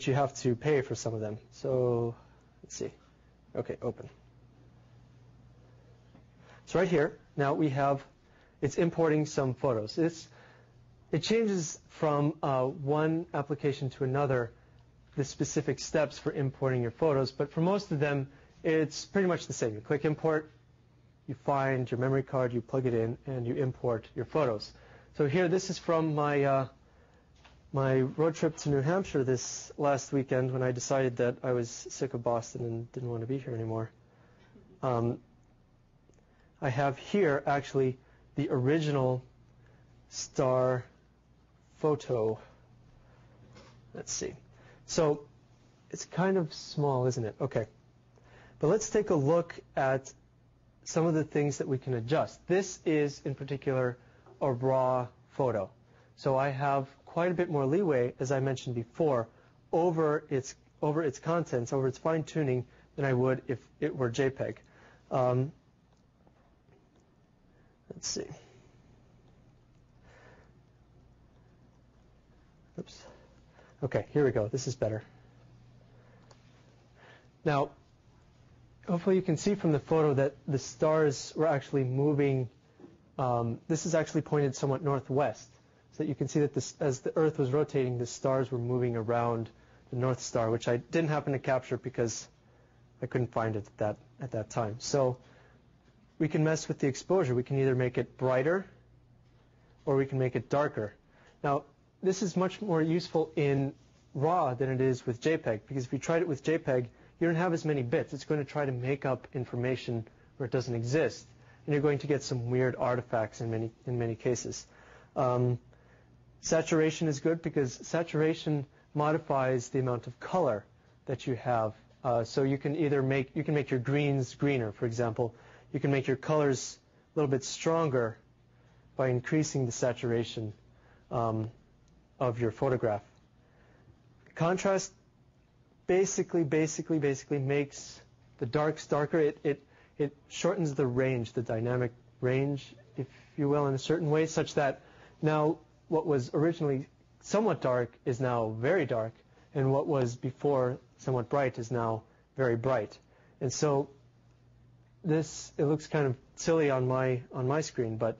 you have to pay for some of them. So let's see. Okay, open. So right here, now we have, it's importing some photos. It changes from one application to another, the specific steps for importing your photos, but for most of them, it's pretty much the same. You click import, you find your memory card, you plug it in, and you import your photos. So here, this is from my my road trip to New Hampshire this last weekend when I decided that I was sick of Boston and didn't want to be here anymore. I have here actually the original star photo. Let's see. So it's kind of small, isn't it? Okay. But let's take a look at some of the things that we can adjust. This is, in particular, a raw photo. So I have quite a bit more leeway, as I mentioned before, over its contents, over its fine-tuning, than I would if it were JPEG. Let's see. Oops. Okay, here we go. This is better. Now, hopefully you can see from the photo that the stars were actually moving. This is actually pointed somewhat northwest, so that you can see that as the Earth was rotating, the stars were moving around the North Star, which I didn't happen to capture because I couldn't find it at that time. So we can mess with the exposure. We can either make it brighter or we can make it darker. Now, this is much more useful in RAW than it is with JPEG, because if you tried it with JPEG, you don't have as many bits. It's going to try to make up information where it doesn't exist. and you're going to get some weird artifacts in many cases. Saturation is good because saturation modifies the amount of color that you have. So you can either make your greens greener, for example. You can make your colors a little bit stronger by increasing the saturation of your photograph. Contrast basically makes the darks darker. It shortens the range, the dynamic range, if you will, in a certain way, such that now what was originally somewhat dark is now very dark, and what was before somewhat bright is now very bright. And so it looks kind of silly on my screen, but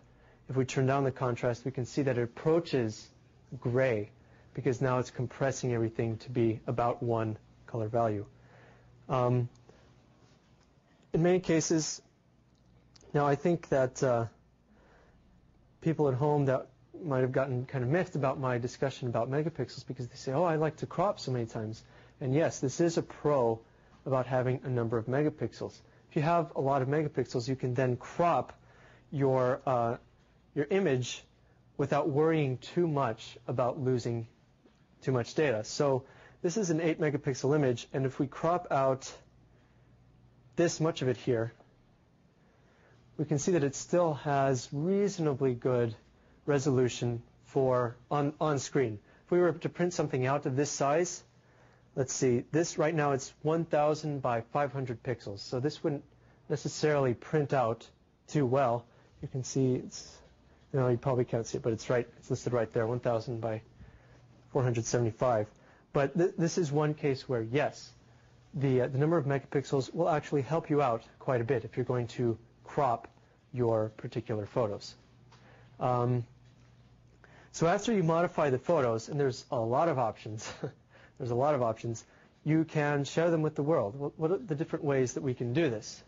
if we turn down the contrast, we can see that it approaches gray, because now it's compressing everything to be about one color value. In many cases, now I think that people at home that might have gotten kind of miffed about my discussion about megapixels, because they say, oh, I like to crop so many times. And yes, this is a pro about having a number of megapixels. If you have a lot of megapixels, you can then crop your image without worrying too much about losing too much data. So this is an 8 megapixel image, and if we crop out this much of it here, we can see that it still has reasonably good resolution for on screen. If we were to print something out of this size, let's see, this right now it's 1,000 by 500 pixels, so this wouldn't necessarily print out too well. You can see it's, you probably can't see it, but it's listed right there, 1,000 by 475. But this is one case where, yes, the number of megapixels will actually help you out quite a bit if you're going to crop your particular photos. So after you modify the photos, and there's a lot of options, you can share them with the world. What are the different ways that we can do this?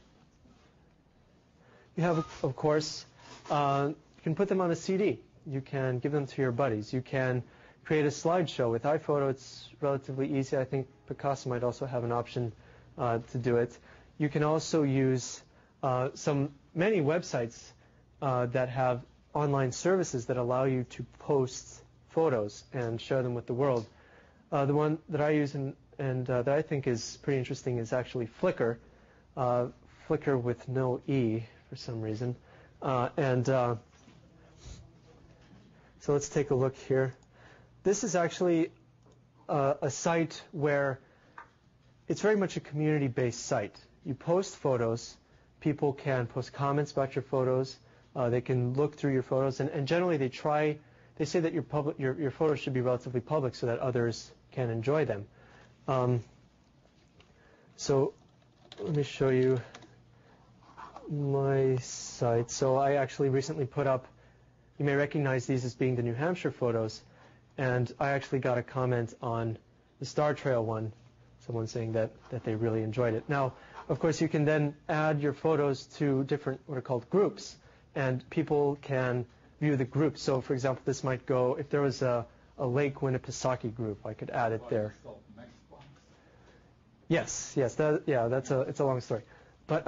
You have, of course, you can put them on a CD. You can give them to your buddies. You can create a slideshow. With iPhoto, it's relatively easy. I think Picasso might also have an option to do it. You can also use many websites that have online services that allow you to post photos and share them with the world. The one that I use and that I think is pretty interesting is actually Flickr. Flickr with no E for some reason. So let's take a look here. This is actually a site where it's very much a community-based site. You post photos. People can post comments about your photos. They can look through your photos, and generally they say that your photos should be relatively public so that others can enjoy them. So let me show you my site. So I actually recently put up, you may recognize these as being the New Hampshire photos, and I actually got a comment on the Star Trail one, someone saying that they really enjoyed it. Now, of course, you can then add your photos to different what are called groups, and people can view the groups. So, for example, this might go, if there was a Lake Winnipesaukee group, I could add it there. Yes, it's a long story. But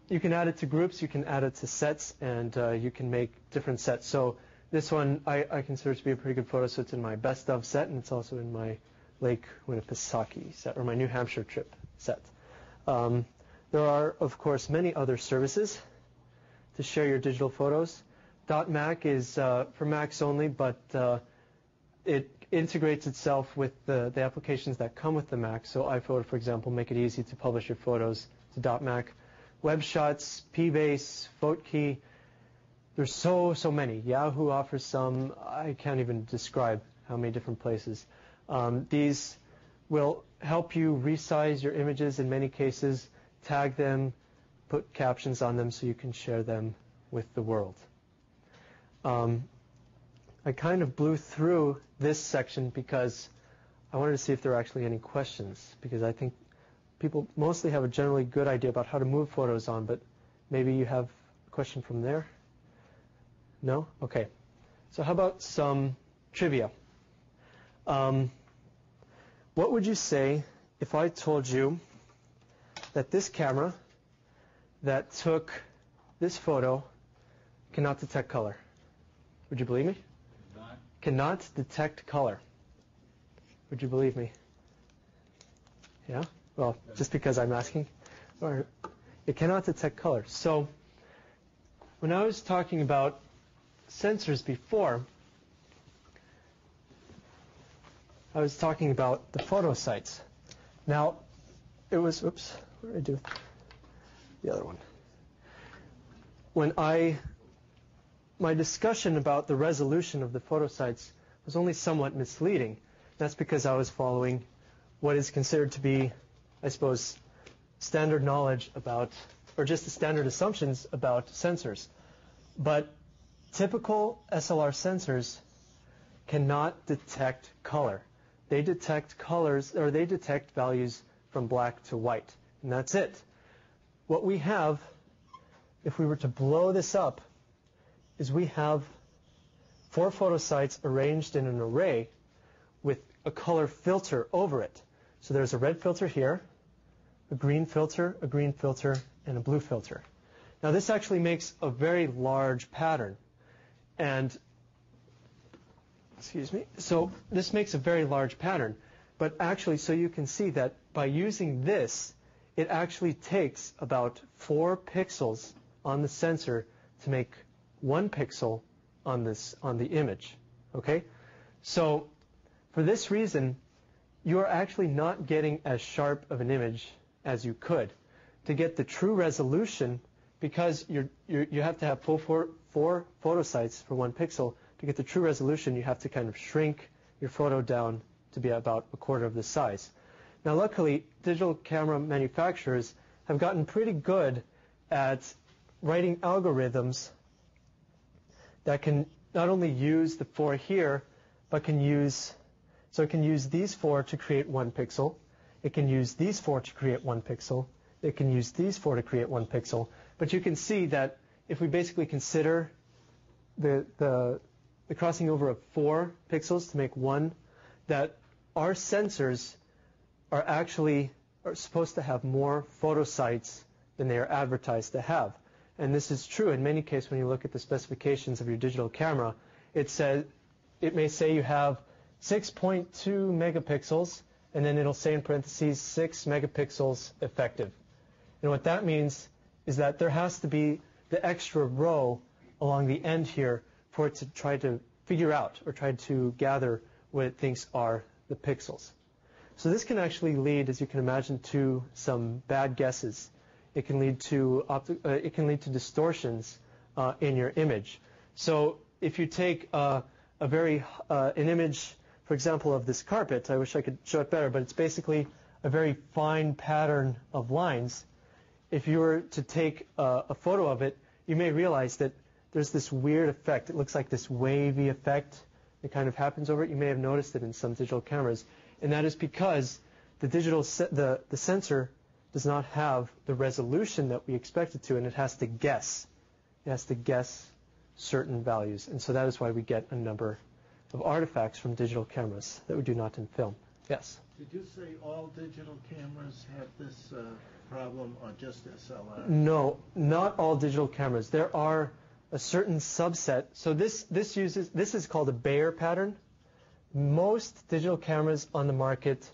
you can add it to groups, you can add it to sets, and you can make different sets. So this one I consider to be a pretty good photo, so it's in my best of set, and it's also in my Lake Winnipesaukee set, or my New Hampshire trip set. There are, of course, many other services to share your digital photos. .mac is for Macs only, but it integrates itself with the applications that come with the Mac. So iPhoto, for example, make it easy to publish your photos to .mac. WebShots, PBase, Photkey, there's so many. Yahoo offers some. I can't even describe how many different places. These will help you resize your images in many cases, tag them, put captions on them so you can share them with the world. I kind of blew through this section because I wanted to see if there are actually any questions, because I think people mostly have a generally good idea about how to move photos on, but maybe you have a question from there? No? Okay. So how about some trivia? What would you say if I told you that this camera that took this photo cannot detect color. Would you believe me? Cannot detect color. Would you believe me? Yeah? Well, just because I'm asking. Or it cannot detect color. So when I was talking about sensors before, I was talking about the photosites. Now, it was, oops, what did I do with the other one? My discussion about the resolution of the photosites was only somewhat misleading. That's because I was following what is considered to be, I suppose, standard knowledge about, or just the standard assumptions about sensors. But typical SLR sensors cannot detect color. They detect colors, or they detect values from black to white, and that's it. What we have, if we were to blow this up, is we have 4 photosites arranged in an array with a color filter over it. So there's a red filter here, a green filter, and a blue filter. Now this actually makes a very large pattern. And, excuse me, so this makes a very large pattern. But actually, so you can see that by using this, it actually takes about 4 pixels on the sensor to make 1 pixel on the image. Okay? So for this reason, you are actually not getting as sharp of an image as you could. To get the true resolution, because you have to have 4 photosites for 1 pixel, to get the true resolution, you have to kind of shrink your photo down to be about a quarter of the size. Now, luckily, digital camera manufacturers have gotten pretty good at writing algorithms that can not only use the 4 here, but can use these 4 to create 1 pixel. It can use these 4 to create 1 pixel. It can use these 4 to create 1 pixel. But you can see that if we basically consider the crossing over of 4 pixels to make 1, that our sensors are supposed to have more photosites than they are advertised to have. And this is true in many cases when you look at the specifications of your digital camera. It may say you have 6.2 megapixels, and then it'll say in parentheses 6 megapixels effective. And what that means is that there has to be the extra row along the end here for it to try to figure out or try to gather what it thinks are the pixels. So this can actually lead, as you can imagine, to some bad guesses. It can lead to distortions in your image. So if you take an image, for example, of this carpet, I wish I could show it better, but it's basically a very fine pattern of lines. If you were to take a photo of it, you may realize that there's this weird effect. It looks like this wavy effect that kind of happens over it. You may have noticed it in some digital cameras, and that is because the sensor does not have the resolution that we expect it to, and it has to guess. It has to guess certain values, and so that is why we get a number of artifacts from digital cameras that we do not in film. Yes? Did you say all digital cameras have this problem, or just SLR? No, not all digital cameras. There are a certain subset. So this is called a Bayer pattern. Most digital cameras on the market,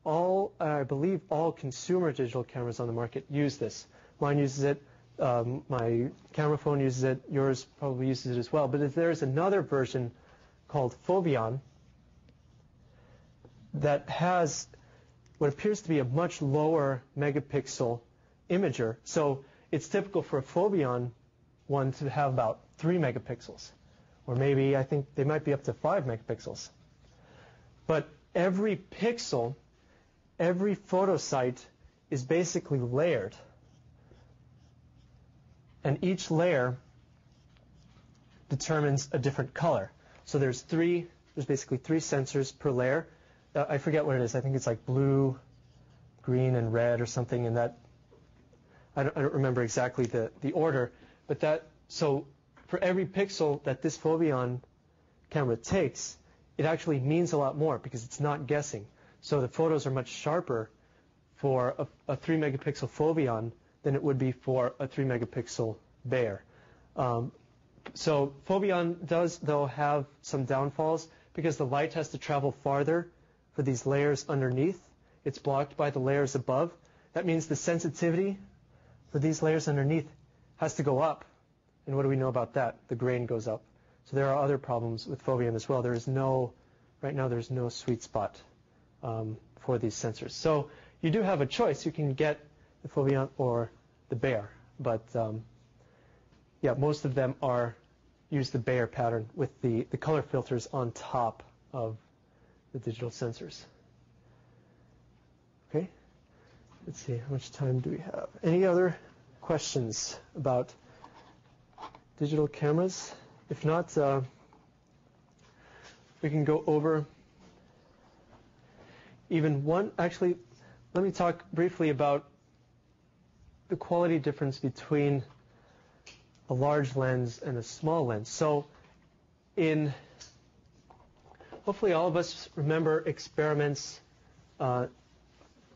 I believe all consumer digital cameras on the market use this. Mine uses it. My camera phone uses it. Yours probably uses it as well. But if there is another version called Foveon that has what appears to be a much lower megapixel imager. So it's typical for a Foveon one to have about 3 megapixels. Or maybe I think they might be up to 5 megapixels. But every pixel, every photosite is basically layered. And each layer determines a different color. So there's basically 3 sensors per layer. I forget what it is. I think it's like blue, green, and red or something. And that I don't remember exactly the order. But so for every pixel that this Foveon camera takes, it actually means a lot more because it's not guessing. So the photos are much sharper for a 3 megapixel Foveon than it would be for a 3 megapixel Bayer. So Foveon does, though, have some downfalls because the light has to travel farther for these layers underneath. It's blocked by the layers above. That means the sensitivity for these layers underneath has to go up. And what do we know about that? The grain goes up. So there are other problems with Foveon as well. Right now there's no sweet spot for these sensors. So you do have a choice. You can get the Foveon or the Bayer. But yeah, most of them use the Bayer pattern with the color filters on top of the digital sensors. Okay, let's see, how much time do we have? Any other questions about digital cameras? If not, we can go over even one. Actually, let me talk briefly about the quality difference between a large lens and a small lens. So hopefully all of us remember experiments,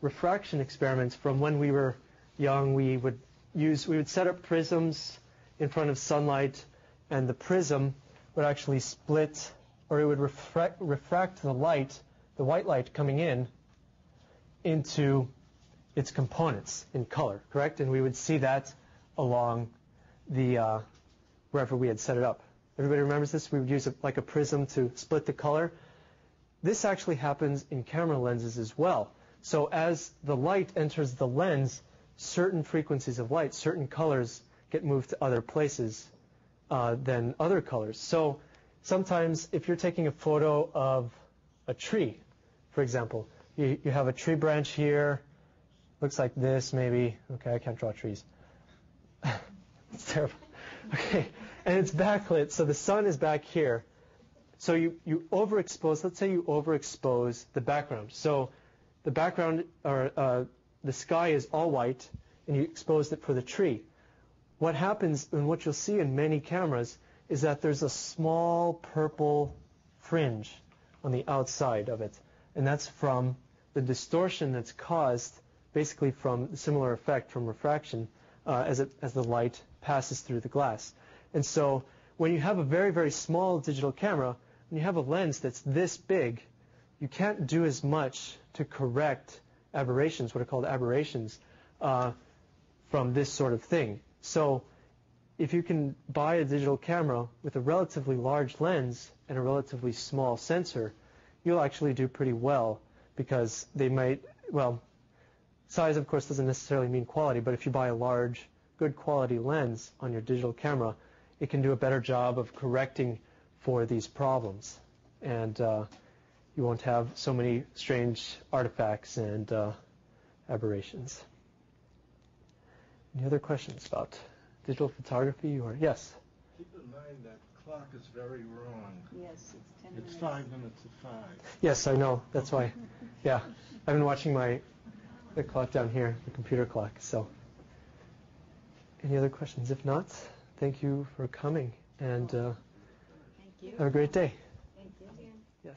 refraction experiments from when we were young. We would set up prisms in front of sunlight, and the prism would actually split, or it would refract the light, the white light coming in, into its components in color, correct? And we would see that along the wherever we had set it up. Everybody remembers this? We would use like a prism to split the color. This actually happens in camera lenses as well. So as the light enters the lens, certain frequencies of light, certain colors get moved to other places than other colors. So sometimes if you're taking a photo of a tree, for example, you have a tree branch here, looks like this maybe. Okay, I can't draw trees. It's terrible. Okay, and it's backlit, so the sun is back here. So you overexpose, let's say you overexpose the background. So the background, or the sky is all white, and you exposed it for the tree. What happens, and what you'll see in many cameras, is that there's a small purple fringe on the outside of it. And that's from the distortion that's caused basically from the similar effect from refraction as the light passes through the glass. And so when you have a very, very small digital camera, when you have a lens that's this big, you can't do as much to correct aberrations, what are called aberrations, from this sort of thing. So if you can buy a digital camera with a relatively large lens and a relatively small sensor, you'll actually do pretty well, because they might, well, size of course doesn't necessarily mean quality, but if you buy a large, good quality lens on your digital camera, it can do a better job of correcting for these problems. And you won't have so many strange artifacts and aberrations. Any other questions about digital photography? Or yes? Keep in mind that clock is very wrong. Yes, it's 10 minutes. It's 5 minutes of 5. Yes, I know. That's why. Yeah, I've been watching the clock down here, the computer clock. So, any other questions? If not, thank you for coming, and Thank you. have a great day. Thank you. Yes.